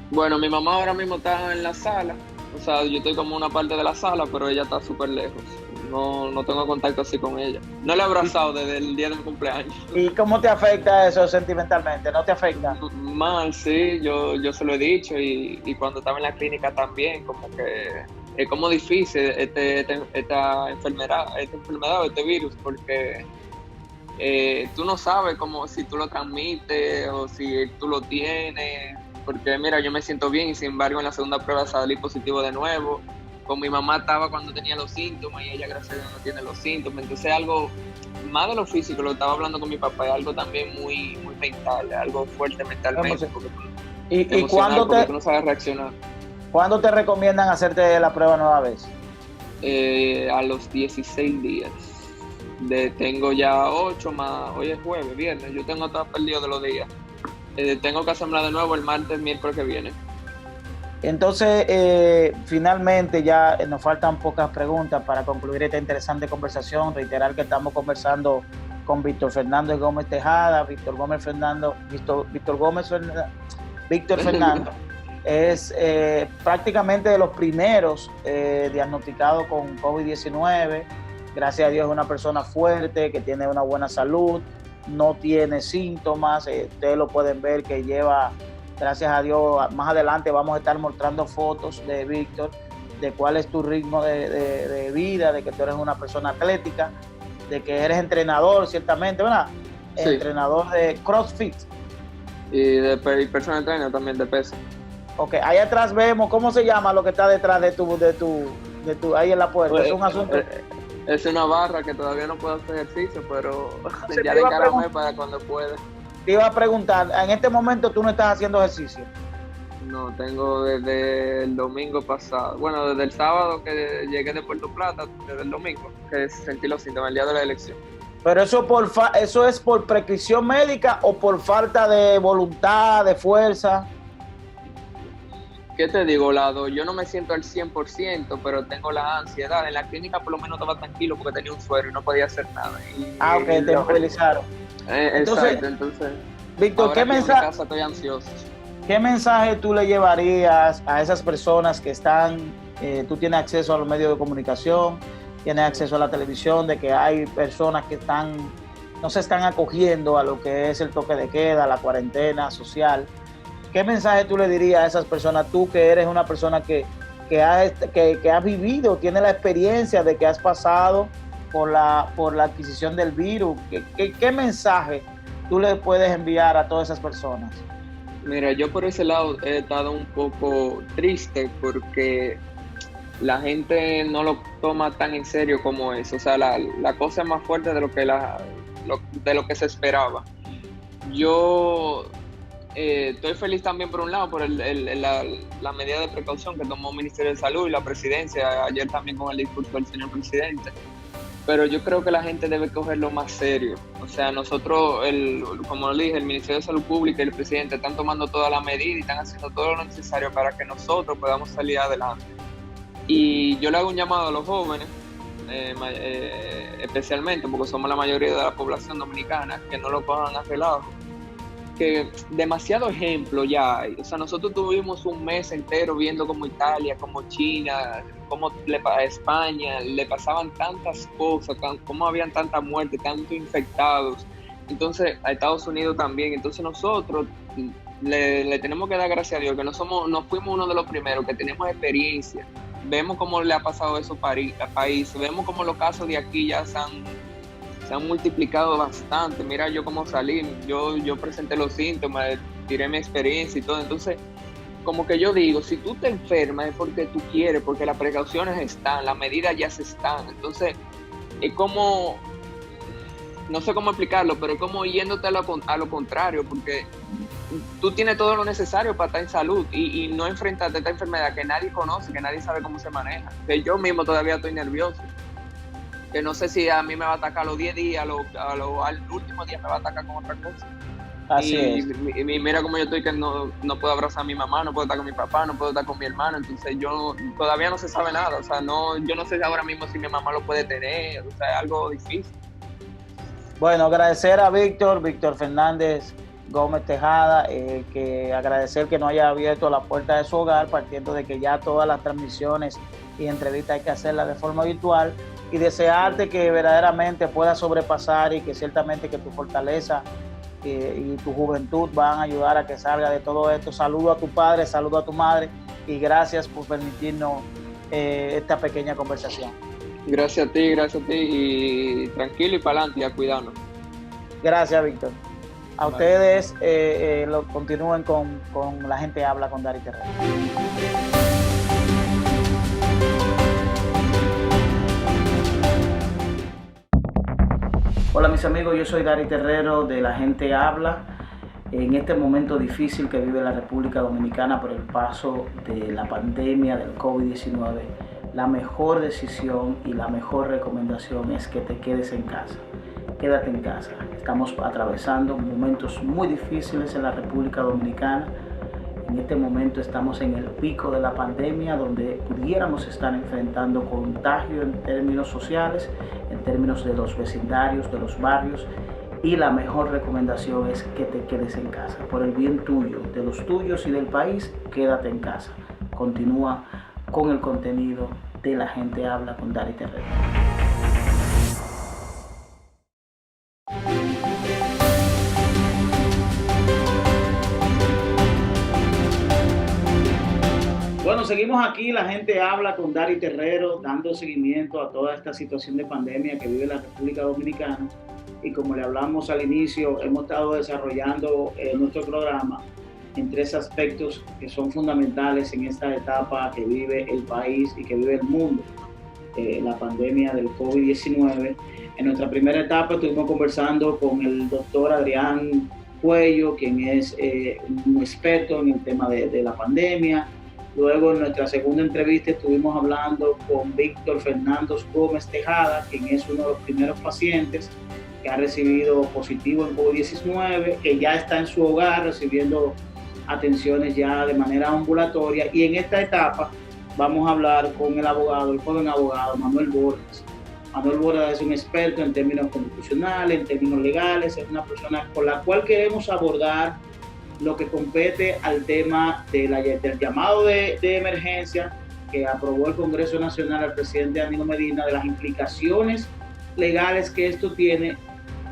Bueno, mi mamá ahora mismo está en la sala. O sea, yo estoy como una parte de la sala, pero ella está súper lejos. No tengo contacto así con ella. No la he abrazado desde el día de mi cumpleaños. ¿Y cómo te afecta eso sentimentalmente? ¿No te afecta? Mal, sí, yo se lo he dicho y cuando estaba en la clínica también, como que es como difícil esta enfermedad o este virus, porque tú no sabes como si tú lo transmites o si tú lo tienes, porque mira, yo me siento bien y sin embargo en la segunda prueba salí positivo de nuevo. Con mi mamá estaba cuando tenía los síntomas y ella gracias a Dios no tiene los síntomas, entonces algo más de lo físico, lo estaba hablando con mi papá, es algo también muy, muy mental, algo fuerte mentalmente, porque ¿Y cuándo tú no sabes reaccionar? ¿Cuándo te recomiendan hacerte la prueba nueva vez? A los 16 días. Tengo ya 8 más, hoy es jueves, viernes, yo tengo todo perdido de los días. Tengo que asemblar de nuevo el martes, miércoles que viene. Entonces, finalmente ya nos faltan pocas preguntas para concluir esta interesante conversación. Reiterar que estamos conversando con Víctor Fernández Gómez Tejada. Víctor Fernando es prácticamente de los primeros diagnosticados con COVID-19. Gracias a Dios es una persona fuerte, que tiene una buena salud, no tiene síntomas. Ustedes lo pueden ver que lleva, gracias a Dios, más adelante vamos a estar mostrando fotos de Víctor, de cuál es tu ritmo de vida, de que tú eres una persona atlética, de que eres entrenador, ciertamente, ¿verdad? Sí. Entrenador de CrossFit. Y personal trainer también de peso. Ok, ahí atrás vemos, ¿cómo se llama lo que está detrás de tu ahí en la puerta? Pues, es un asunto... Es una barra que todavía no puedo hacer ejercicio, pero ya le encargamé para cuando pueda. Te iba a preguntar, en este momento tú no estás haciendo ejercicio. No, tengo desde el domingo pasado, bueno, desde el sábado que llegué de Puerto Plata, desde el domingo, que sentí los síntomas el día de la elección. ¿Pero eso es por prescripción médica o por falta de voluntad, de fuerza? ¿Qué te digo, Lado? Yo no me siento al 100%, pero tengo la ansiedad. En la clínica por lo menos estaba tranquilo porque tenía un suero y no podía hacer nada. Ok, te movilizaron. Entonces, Víctor, ¿qué mensaje? En casa estoy ansioso. ¿Qué mensaje tú le llevarías a esas personas que están, tú tienes acceso a los medios de comunicación, tienes acceso a la televisión, de que hay personas que no se están acogiendo a lo que es el toque de queda, la cuarentena social? ¿Qué mensaje tú le dirías a esas personas, tú que eres una persona que has vivido, tienes la experiencia de que has pasado por la adquisición del virus? ¿Qué mensaje tú le puedes enviar a todas esas personas? Mira, yo por ese lado he estado un poco triste porque la gente no lo toma tan en serio como es. O sea, la cosa es más fuerte de lo que se esperaba. Yo estoy feliz también por un lado por la medida de precaución que tomó el Ministerio de Salud y la Presidencia, ayer también con el discurso del señor Presidente, pero yo creo que la gente debe cogerlo más serio. O sea, nosotros, como lo dije, el Ministerio de Salud Pública y el Presidente están tomando todas las medidas y están haciendo todo lo necesario para que nosotros podamos salir adelante. Y yo le hago un llamado a los jóvenes, especialmente porque somos la mayoría de la población dominicana, que no lo cojan a relajo, que demasiado ejemplo ya hay. O sea, nosotros tuvimos un mes entero viendo como Italia, como China, como a España le pasaban tantas cosas, como habían tanta muerte, tantos infectados. Entonces, a Estados Unidos también. Entonces nosotros le tenemos que dar gracias a Dios que no fuimos uno de los primeros, que tenemos experiencia. Vemos cómo le ha pasado eso a países, vemos cómo los casos de aquí ya se han multiplicado bastante. Mira yo cómo salí, yo presenté los síntomas, tiré mi experiencia y todo. Entonces, como que yo digo, si tú te enfermas es porque tú quieres, porque las precauciones están, las medidas ya se están. Entonces, es como, no sé cómo explicarlo, pero es como yéndote a lo contrario, porque tú tienes todo lo necesario para estar en salud y no enfrentarte a esta enfermedad que nadie conoce, que nadie sabe cómo se maneja. Que yo mismo todavía estoy nervioso. Que no sé si a mí me va a atacar a los 10 días, al último día me va a atacar con otra cosa. Así es. Y mira cómo yo estoy, que no puedo abrazar a mi mamá, no puedo estar con mi papá, no puedo estar con mi hermano. Entonces todavía no se sabe nada. O sea, yo no sé ahora mismo si mi mamá lo puede tener. O sea, es algo difícil. Bueno, agradecer a Víctor Fernández Gómez Tejada, que agradecer que no haya abierto la puerta de su hogar, partiendo de que ya todas las transmisiones y entrevistas hay que hacerlas de forma virtual, y desearte que verdaderamente puedas sobrepasar y que ciertamente que tu fortaleza y tu juventud van a ayudar a que salga de todo esto. Saludo a tu padre, saludo a tu madre y gracias por permitirnos esta pequeña conversación. Gracias a ti y tranquilo y para adelante y a cuidarnos. Gracias, Víctor. A ustedes continúen con La Gente Habla con Dari Terrero. Hola mis amigos, yo soy Dari Terrero de La Gente Habla. En este momento difícil que vive la República Dominicana por el paso de la pandemia del COVID-19, la mejor decisión y la mejor recomendación es que te quedes en casa. Quédate en casa. Estamos atravesando momentos muy difíciles en la República Dominicana. En este momento estamos en el pico de la pandemia, donde pudiéramos estar enfrentando contagio en términos sociales, en términos de los vecindarios, de los barrios, y la mejor recomendación es que te quedes en casa. Por el bien tuyo, de los tuyos y del país, quédate en casa. Continúa con el contenido de La Gente Habla con Dari Terrero. Bueno, seguimos aquí, La Gente Habla con Dari Terrero, dando seguimiento a toda esta situación de pandemia que vive la República Dominicana. Y como le hablamos al inicio, hemos estado desarrollando nuestro programa en 3 aspectos que son fundamentales en esta etapa que vive el país y que vive el mundo, la pandemia del COVID-19. En nuestra primera etapa estuvimos conversando con el doctor Adrián Cuello, quien es un experto en el tema de la pandemia. Luego, en nuestra segunda entrevista, estuvimos hablando con Víctor Fernando Gómez Tejada, quien es uno de los primeros pacientes que ha recibido positivo en COVID-19, que ya está en su hogar recibiendo atenciones ya de manera ambulatoria. Y en esta etapa vamos a hablar con el joven abogado Manuel Bordas. Manuel Bordas es un experto en términos constitucionales, en términos legales, es una persona con la cual queremos abordar lo que compete al tema del llamado de emergencia que aprobó el Congreso Nacional al presidente Danilo Medina, de las implicaciones legales que esto tiene,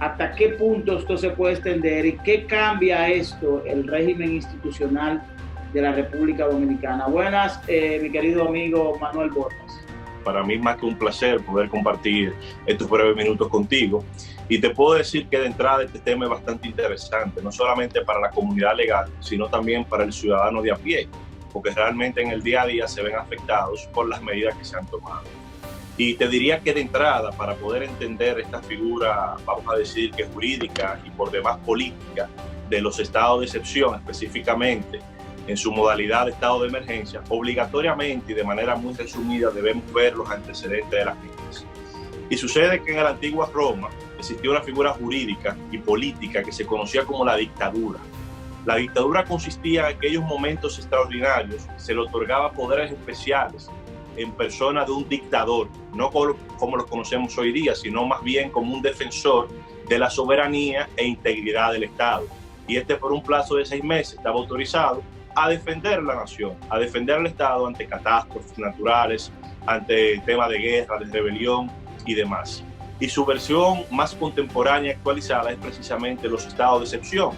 hasta qué punto esto se puede extender y qué cambia esto el régimen institucional de la República Dominicana. Buenas, mi querido amigo Manuel Bordas. Para mí más que un placer poder compartir estos breves minutos contigo. Y te puedo decir que de entrada este tema es bastante interesante, no solamente para la comunidad legal, sino también para el ciudadano de a pie, porque realmente en el día a día se ven afectados por las medidas que se han tomado. Y te diría que de entrada, para poder entender esta figura, vamos a decir que jurídica y por demás política, de los estados de excepción específicamente, en su modalidad de estado de emergencia, obligatoriamente y de manera muy resumida debemos ver los antecedentes de las mismas. Y sucede que en la antigua Roma existía una figura jurídica y política que se conocía como la dictadura. La dictadura consistía en aquellos momentos extraordinarios, se le otorgaba poderes especiales en persona de un dictador, no como lo conocemos hoy día, sino más bien como un defensor de la soberanía e integridad del Estado. Y por un plazo de 6 meses estaba autorizado a defender la nación, a defender al Estado ante catástrofes naturales, ante temas de guerra, de rebelión y demás. Y su versión más contemporánea y actualizada es precisamente los estados de excepción,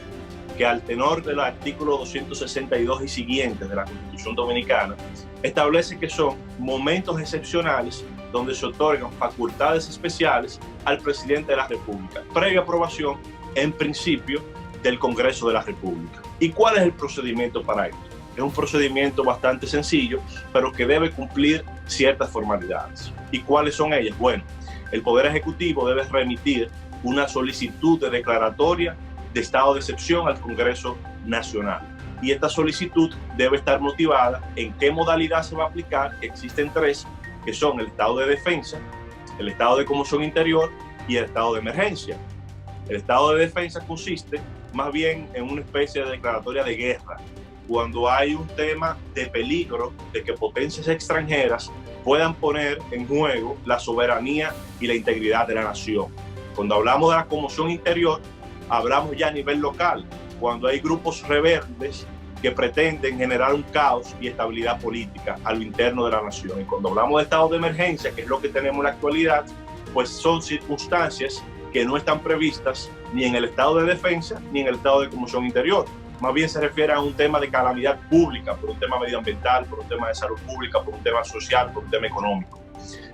que al tenor del artículo 262 y siguientes de la Constitución Dominicana, establece que son momentos excepcionales donde se otorgan facultades especiales al presidente de la República, previa aprobación, en principio, del Congreso de la República. ¿Y cuál es el procedimiento para esto? Es un procedimiento bastante sencillo, pero que debe cumplir ciertas formalidades. ¿Y cuáles son ellas? Bueno, el Poder Ejecutivo debe remitir una solicitud de declaratoria de estado de excepción al Congreso Nacional. Y esta solicitud debe estar motivada en qué modalidad se va a aplicar, que existen 3, que son el estado de defensa, el estado de conmoción interior y el estado de emergencia. El estado de defensa consiste más bien en una especie de declaratoria de guerra, cuando hay un tema de peligro de que potencias extranjeras puedan poner en juego la soberanía y la integridad de la nación. Cuando hablamos de la conmoción interior, hablamos ya a nivel local, cuando hay grupos rebeldes que pretenden generar un caos y estabilidad política a lo interno de la nación. Y cuando hablamos de estado de emergencia, que es lo que tenemos en la actualidad, pues son circunstancias que no están previstas ni en el estado de defensa ni en el estado de conmoción interior. Más bien se refiere a un tema de calamidad pública, por un tema medioambiental, por un tema de salud pública, por un tema social, por un tema económico.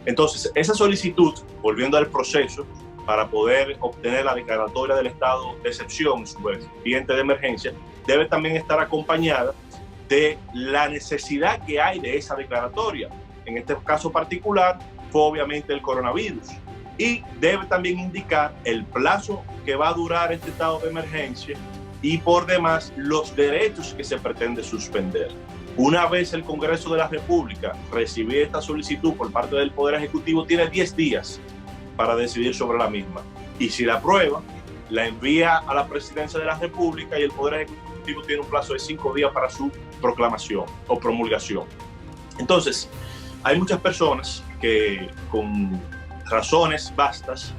Entonces, esa solicitud, volviendo al proceso, para poder obtener la declaratoria del estado de excepción en su vertiente de emergencia, debe también estar acompañada de la necesidad que hay de esa declaratoria. En este caso particular, fue obviamente el coronavirus. Y debe también indicar el plazo que va a durar este estado de emergencia y por demás los derechos que se pretende suspender. Una vez el Congreso de la República recibe esta solicitud por parte del Poder Ejecutivo, tiene 10 días para decidir sobre la misma. Y si la aprueba, la envía a la Presidencia de la República y el Poder Ejecutivo tiene un plazo de 5 días para su proclamación o promulgación. Entonces, hay muchas personas que con razones vastas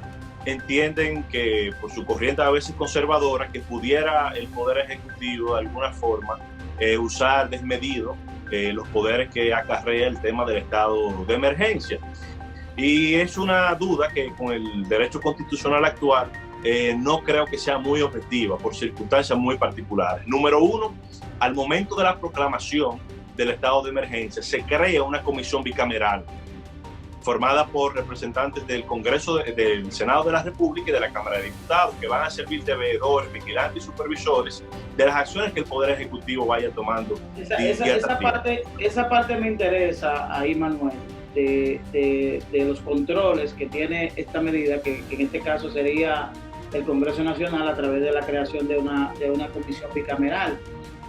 entienden que por su corriente a veces conservadora, que pudiera el Poder Ejecutivo de alguna forma usar desmedido los poderes que acarrea el tema del estado de emergencia. Y es una duda que con el derecho constitucional actual no creo que sea muy objetiva por circunstancias muy particulares. Número uno, al momento de la proclamación del estado de emergencia se crea una comisión bicameral formada por representantes del Congreso, del Senado de la República y de la Cámara de Diputados, que van a servir de veedores, vigilantes y supervisores de las acciones que el Poder Ejecutivo vaya tomando. Esa parte me interesa ahí, Manuel, de los controles que tiene esta medida, que en este caso sería el Congreso Nacional a través de la creación de una comisión bicameral.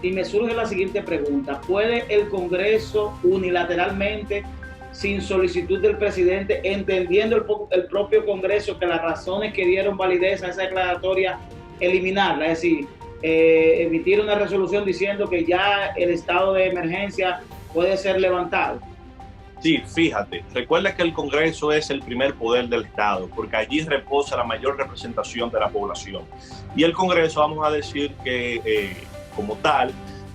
Y me surge la siguiente pregunta: ¿puede el Congreso unilateralmente, sin solicitud del presidente, entendiendo el propio Congreso que las razones que dieron validez a esa declaratoria, eliminarla? Es decir, emitir una resolución diciendo que ya el estado de emergencia puede ser levantado. Sí, fíjate, recuerda que el Congreso es el primer poder del Estado, porque allí reposa la mayor representación de la población. Y el Congreso, vamos a decir que como tal,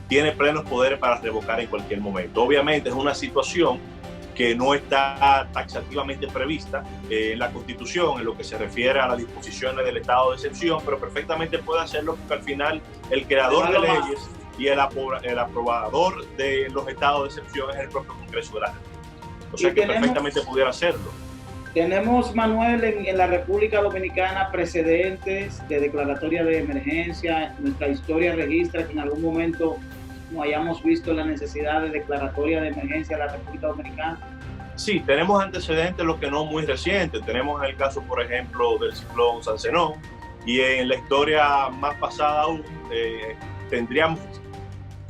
tiene plenos poderes para revocar en cualquier momento. Obviamente es una situación que no está taxativamente prevista en la Constitución en lo que se refiere a las disposiciones del estado de excepción, pero perfectamente puede hacerlo porque al final el creador de leyes y el aprobador de los estados de excepción es el propio Congreso de la República. O sea que perfectamente pudiera hacerlo. Tenemos, Manuel, en la República Dominicana precedentes de declaratoria de emergencia. Nuestra historia registra que en algún momento no hayamos visto la necesidad de declaratoria de emergencia en la República Dominicana. Sí, tenemos antecedentes, los que no muy recientes. Tenemos el caso, por ejemplo, del ciclón San Zenón, y en la historia más pasada aún tendríamos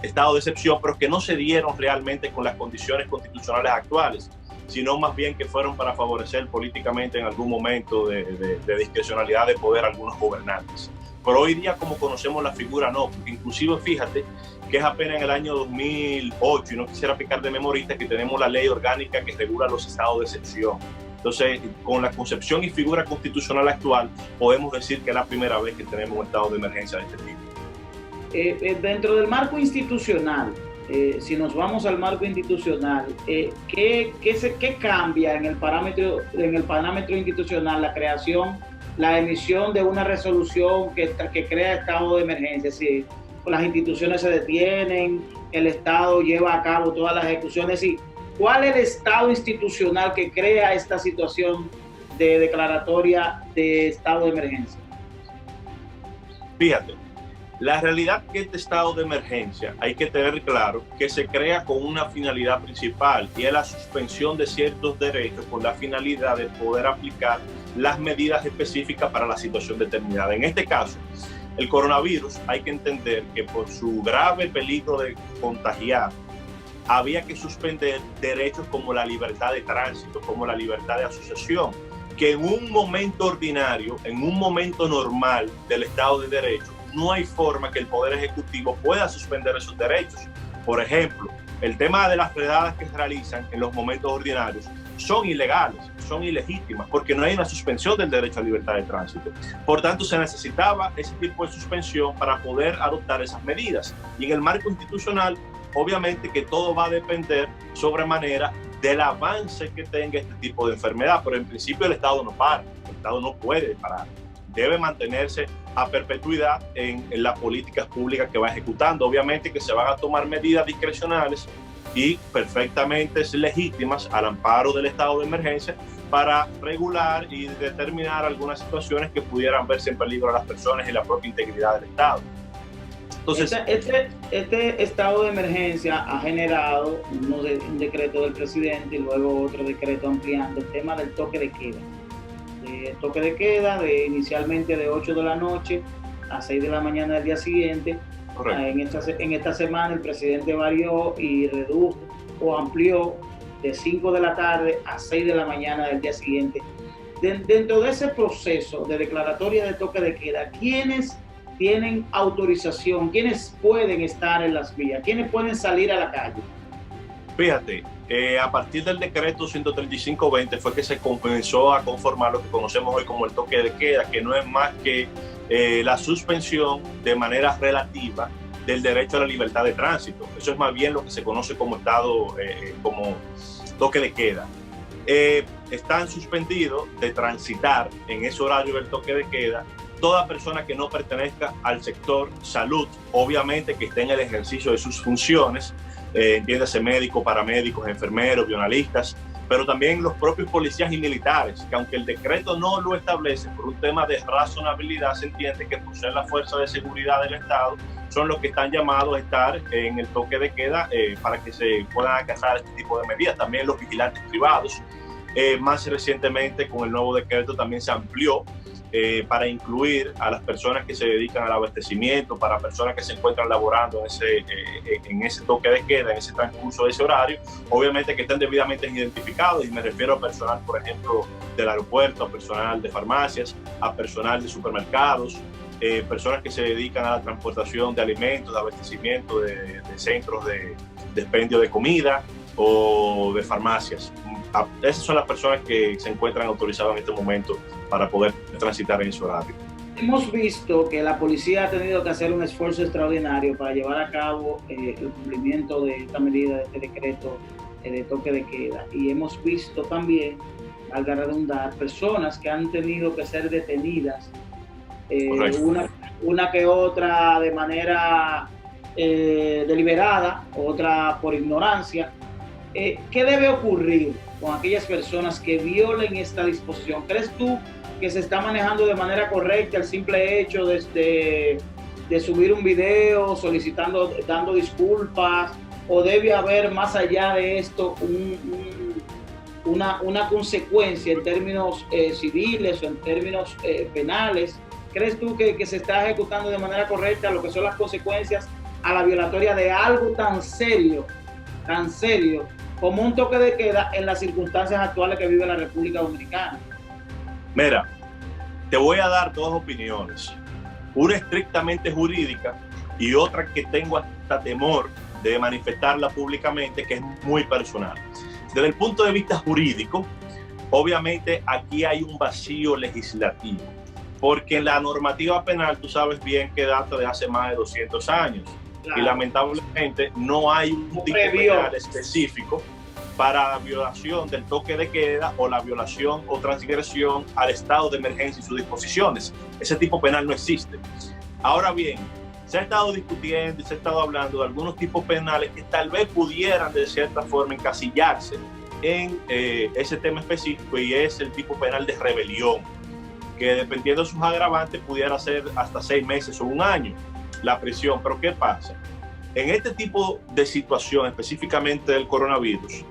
estado de excepción, pero que no se dieron realmente con las condiciones constitucionales actuales, sino más bien que fueron para favorecer políticamente en algún momento de discrecionalidad de poder a algunos gobernantes. Pero hoy día, como conocemos la figura, no, porque inclusive fíjate que es apenas en el año 2008, y no quisiera picar de memorista, que tenemos la ley orgánica que regula los estados de excepción. Entonces, con la concepción y figura constitucional actual, podemos decir que es la primera vez que tenemos un estado de emergencia de este tipo. Dentro del marco institucional, si nos vamos al marco institucional, ¿qué cambia en el parámetro institucional la creación, la emisión de una resolución que crea estado de emergencia? Es decir, las instituciones se detienen, el Estado lleva a cabo todas las ejecuciones. ¿Y cuál es el estado institucional que crea esta situación de declaratoria de estado de emergencia? Fíjate, la realidad que este estado de emergencia hay que tener claro que se crea con una finalidad principal, y es la suspensión de ciertos derechos con la finalidad de poder aplicar las medidas específicas para la situación determinada. En este caso, el coronavirus, hay que entender que por su grave peligro de contagiar, había que suspender derechos como la libertad de tránsito, como la libertad de asociación, que en un momento ordinario, en un momento normal del Estado de Derecho, no hay forma que el Poder Ejecutivo pueda suspender esos derechos. Por ejemplo, el tema de las redadas que se realizan en los momentos ordinarios son ilegales, son ilegítimas, porque no hay una suspensión del derecho a libertad de tránsito. Por tanto, se necesitaba ese tipo de suspensión para poder adoptar esas medidas. Y en el marco institucional, obviamente que todo va a depender sobremanera del avance que tenga este tipo de enfermedad, pero en principio el Estado no para, el Estado no puede parar, debe mantenerse a perpetuidad en las políticas públicas que va ejecutando. Obviamente que se van a tomar medidas discrecionales y perfectamente legítimas al amparo del estado de emergencia para regular y determinar algunas situaciones que pudieran verse en peligro a las personas y la propia integridad del Estado. Entonces, este estado de emergencia ha generado un decreto del presidente y luego otro decreto ampliando el tema del toque de queda. Toque de queda inicialmente de 8 de la noche a 6 de la mañana del día siguiente. En esta semana el presidente varió y redujo o amplió de 5 de la tarde a 6 de la mañana del día siguiente. Dentro de ese proceso de declaratoria de toque de queda, ¿quiénes tienen autorización? ¿Quiénes pueden estar en las vías? ¿Quiénes pueden salir a la calle? Fíjate, a partir del decreto 135-20 fue que se comenzó a conformar lo que conocemos hoy como el toque de queda, que no es más que la suspensión de manera relativa del derecho a la libertad de tránsito. Eso es más bien lo que se conoce como como toque de queda. Están suspendidos de transitar en ese horario del toque de queda toda persona que no pertenezca al sector salud, obviamente que esté en el ejercicio de sus funciones, entiéndase médicos, paramédicos, enfermeros, bionalistas, pero también los propios policías y militares, que aunque el decreto no lo establece por un tema de razonabilidad, se entiende que por ser la fuerza de seguridad del Estado son los que están llamados a estar en el toque de queda para que se puedan acatar este tipo de medidas. También los vigilantes privados. Más recientemente, con el nuevo decreto, también se amplió para incluir a las personas que se dedican al abastecimiento, para personas que se encuentran laborando en ese toque de queda, en ese transcurso de ese horario, obviamente que estén debidamente identificados, y me refiero a personal, por ejemplo, del aeropuerto, a personal de farmacias, a personal de supermercados, personas que se dedican a la transportación de alimentos, de abastecimiento de centros de expendio de comida o de farmacias. Esas son las personas que se encuentran autorizadas en este momento para poder transitar en ese horario. Hemos visto que la policía ha tenido que hacer un esfuerzo extraordinario para llevar a cabo el cumplimiento de esta medida, de este decreto de toque de queda. Y hemos visto también, valga redundar, personas que han tenido que ser detenidas, una que otra de manera deliberada, otra por ignorancia. ¿Qué debe ocurrir con aquellas personas que violen esta disposición? ¿Crees tú que se está manejando de manera correcta el simple hecho de subir un video solicitando, dando disculpas, o debe haber más allá de esto una consecuencia en términos civiles o en términos penales? ¿Crees tú que se está ejecutando de manera correcta lo que son las consecuencias a la violatoria de algo tan serio como un toque de queda en las circunstancias actuales que vive la República Dominicana? Mira, te voy a dar dos opiniones, una estrictamente jurídica y otra que tengo hasta temor de manifestarla públicamente, que es muy personal. Desde el punto de vista jurídico, obviamente aquí hay un vacío legislativo, porque la normativa penal, tú sabes bien que data de hace más de 200 años. Claro. Y lamentablemente no hay un tipo penal específico para la violación del toque de queda o la violación o transgresión al estado de emergencia y sus disposiciones. Ese tipo penal no existe. Ahora bien, se ha estado discutiendo y se ha estado hablando de algunos tipos penales que tal vez pudieran de cierta forma encasillarse en ese tema específico, y es el tipo penal de rebelión, que dependiendo de sus agravantes pudiera ser hasta 6 meses o 1 año la prisión. Pero ¿qué pasa? En este tipo de situación, específicamente del coronavirus,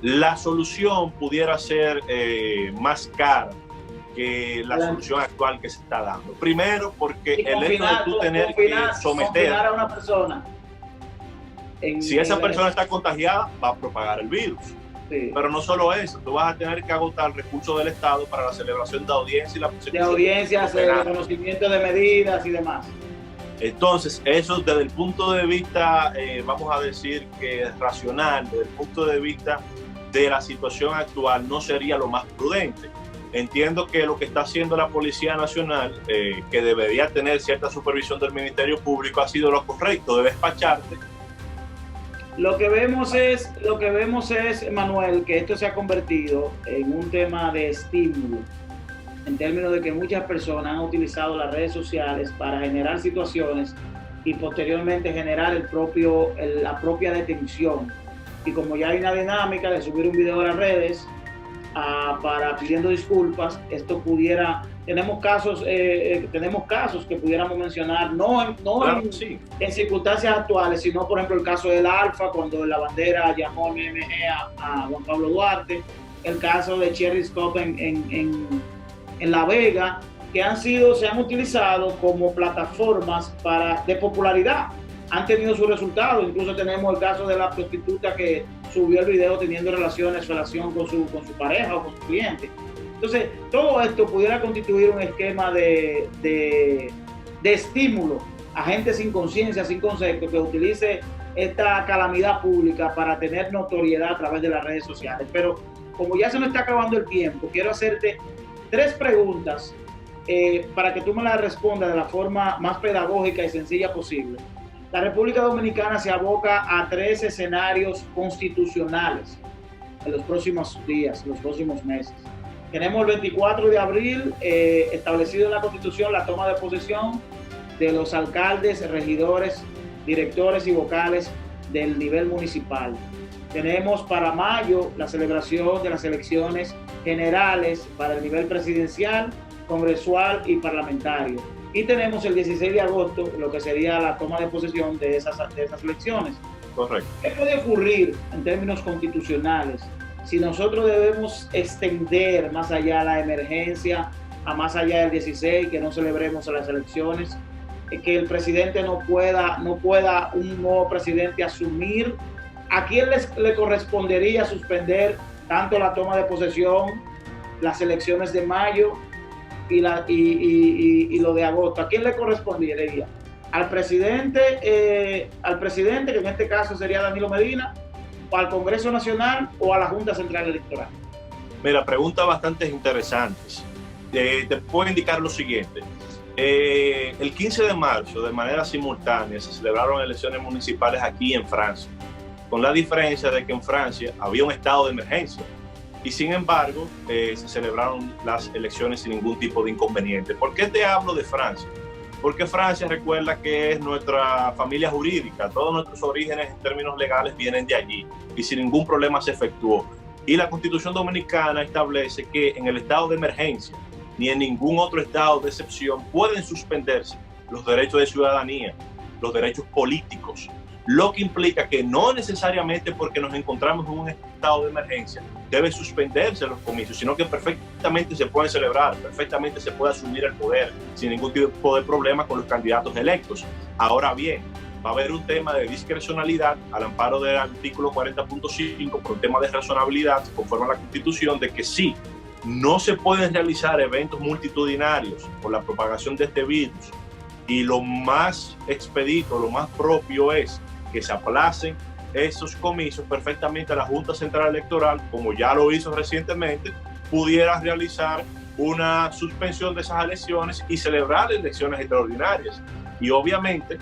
la solución pudiera ser más cara que la solución actual que se está dando. Primero, porque el hecho de tú tener que someter a una persona, si esa persona está contagiada, va a propagar el virus. Sí. Pero no solo eso, tú vas a tener que agotar recursos del Estado para la celebración de audiencias y la de audiencias, de reconocimiento de medidas y demás. Entonces, eso desde el punto de vista, vamos a decir que es racional, desde el punto de vista de la situación actual, no sería lo más prudente. Entiendo que lo que está haciendo la Policía Nacional, que debería tener cierta supervisión del Ministerio Público, ha sido lo correcto, de despacharte. Lo que vemos es, Manuel, que esto se ha convertido en un tema de estímulo, en términos de que muchas personas han utilizado las redes sociales para generar situaciones y posteriormente generar la propia detención. Y como ya hay una dinámica de subir un video a las redes para pidiendo disculpas, esto pudiera, tenemos casos que pudiéramos mencionar, en circunstancias actuales, sino por ejemplo el caso del Alfa, cuando la bandera llamó MMG a Juan Pablo Duarte, el caso de Cherry Scott en La Vega, que se han utilizado como plataformas de popularidad. Han tenido su resultado. Incluso tenemos el caso de la prostituta que subió el video teniendo relación con su pareja o con su cliente. Entonces, todo esto pudiera constituir un esquema de estímulo a gente sin conciencia, sin concepto, que utilice esta calamidad pública para tener notoriedad a través de las redes sociales. Pero como ya se nos está acabando el tiempo, quiero hacerte 3 preguntas para que tú me las respondas de la forma más pedagógica y sencilla posible. La República Dominicana se aboca a 3 escenarios constitucionales en los próximos días, en los próximos meses. Tenemos el 24 de abril establecido en la Constitución la toma de posesión de los alcaldes, regidores, directores y vocales del nivel municipal. Tenemos para mayo la celebración de las elecciones generales para el nivel presidencial, congresual y parlamentario. Y tenemos el 16 de agosto lo que sería la toma de posesión de esas elecciones. Correcto. ¿Qué puede ocurrir en términos constitucionales si nosotros debemos extender más allá la emergencia, a más allá del 16, que no celebremos las elecciones, que el presidente no pueda un nuevo presidente asumir? ¿A quién le correspondería suspender tanto la toma de posesión, las elecciones de mayo y lo de agosto? ¿A quién le correspondería? ¿Al presidente, que en este caso sería Danilo Medina, o al Congreso Nacional, o a la Junta Central Electoral? Mira, preguntas bastante interesantes. Te puedo indicar lo siguiente. El 15 de marzo, de manera simultánea, se celebraron elecciones municipales aquí en Francia, con la diferencia de que en Francia había un estado de emergencia y sin embargo se celebraron las elecciones sin ningún tipo de inconveniente. ¿Por qué te hablo de Francia? Porque Francia, recuerda que es nuestra familia jurídica, todos nuestros orígenes en términos legales vienen de allí y sin ningún problema se efectuó. Y la Constitución Dominicana establece que en el estado de emergencia ni en ningún otro estado de excepción pueden suspenderse los derechos de ciudadanía, los derechos políticos, lo que implica que no necesariamente porque nos encontramos en un estado de emergencia debe suspenderse los comicios, sino que perfectamente se pueden celebrar, perfectamente se puede asumir el poder sin ningún tipo de problema con los candidatos electos. Ahora bien, va a haber un tema de discrecionalidad al amparo del artículo 40.5 por un tema de razonabilidad conforme a la Constitución, de que sí, no se pueden realizar eventos multitudinarios por la propagación de este virus y lo más expedito, lo más propio es que se aplacen esos comicios. Perfectamente la Junta Central Electoral, como ya lo hizo recientemente, pudiera realizar una suspensión de esas elecciones y celebrar elecciones extraordinarias. Y obviamente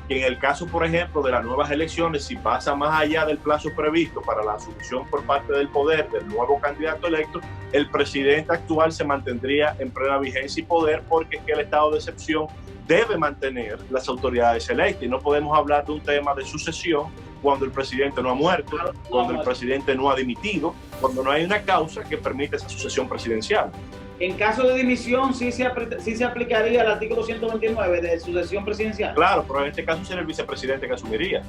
que en el caso, por ejemplo, de las nuevas elecciones, si pasa más allá del plazo previsto para la asunción por parte del poder del nuevo candidato electo, el presidente actual se mantendría en plena vigencia y poder, porque es que el estado de excepción debe mantener las autoridades electas y no podemos hablar de un tema de sucesión cuando el presidente no ha muerto, cuando el presidente no ha dimitido, cuando no hay una causa que permita esa sucesión presidencial. En caso de dimisión, sí se aplicaría el artículo 129 de sucesión presidencial. Claro, pero en este caso sería el vicepresidente que asumiría.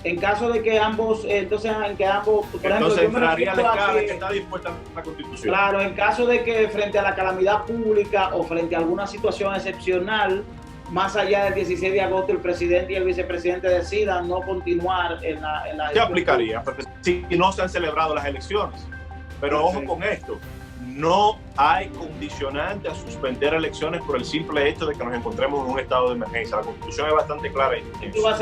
En caso de que ambos, por ejemplo, entraría la escala que está dispuesta en la Constitución. Claro, en caso de que frente a la calamidad pública o frente a alguna situación excepcional, más allá del 16 de agosto, el presidente y el vicepresidente decidan no continuar en la se aplicaría, porque si no se han celebrado las elecciones. Pero ojo con esto, no hay condicionante a suspender elecciones por el simple hecho de que nos encontremos en un estado de emergencia. La Constitución es bastante clara. Eso va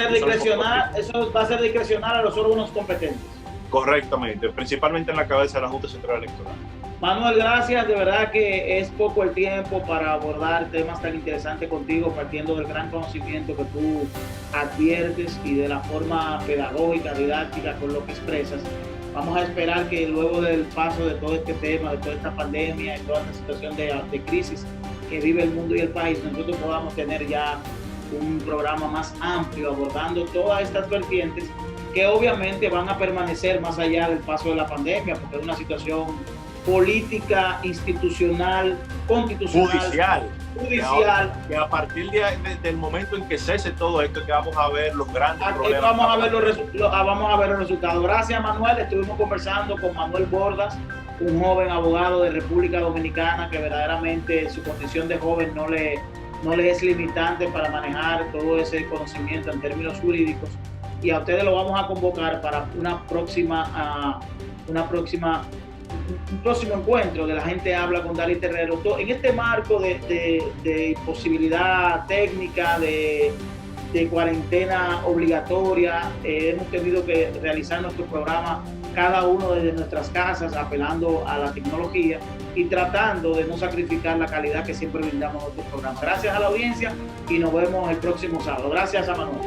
a ser discrecional a los órganos competentes. Correctamente, principalmente en la cabeza de la Junta Central Electoral. Manuel, gracias. De verdad que es poco el tiempo para abordar temas tan interesantes contigo, partiendo del gran conocimiento que tú adviertes y de la forma pedagógica, didáctica con lo que expresas. Vamos a esperar que luego del paso de todo este tema, de toda esta pandemia y toda esta situación de crisis que vive el mundo y el país, nosotros podamos tener ya un programa más amplio abordando todas estas vertientes que obviamente van a permanecer más allá del paso de la pandemia, porque es una situación política, institucional, constitucional, judicial. Que a partir del momento en que cese todo esto, que vamos a ver los grandes problemas. Vamos a ver los resultados. Gracias, Manuel. Estuvimos conversando con Manuel Bordas, un joven abogado de República Dominicana que verdaderamente su condición de joven no le es limitante para manejar todo ese conocimiento en términos jurídicos. Y a ustedes lo vamos a convocar para un próximo encuentro de La Gente Habla con Daly Terrero, en este marco de imposibilidad técnica, de cuarentena obligatoria. Hemos tenido que realizar nuestro programa cada uno desde nuestras casas, apelando a la tecnología y tratando de no sacrificar la calidad que siempre brindamos a nuestro programa. Gracias a la audiencia y nos vemos el próximo sábado. Gracias a Manuel.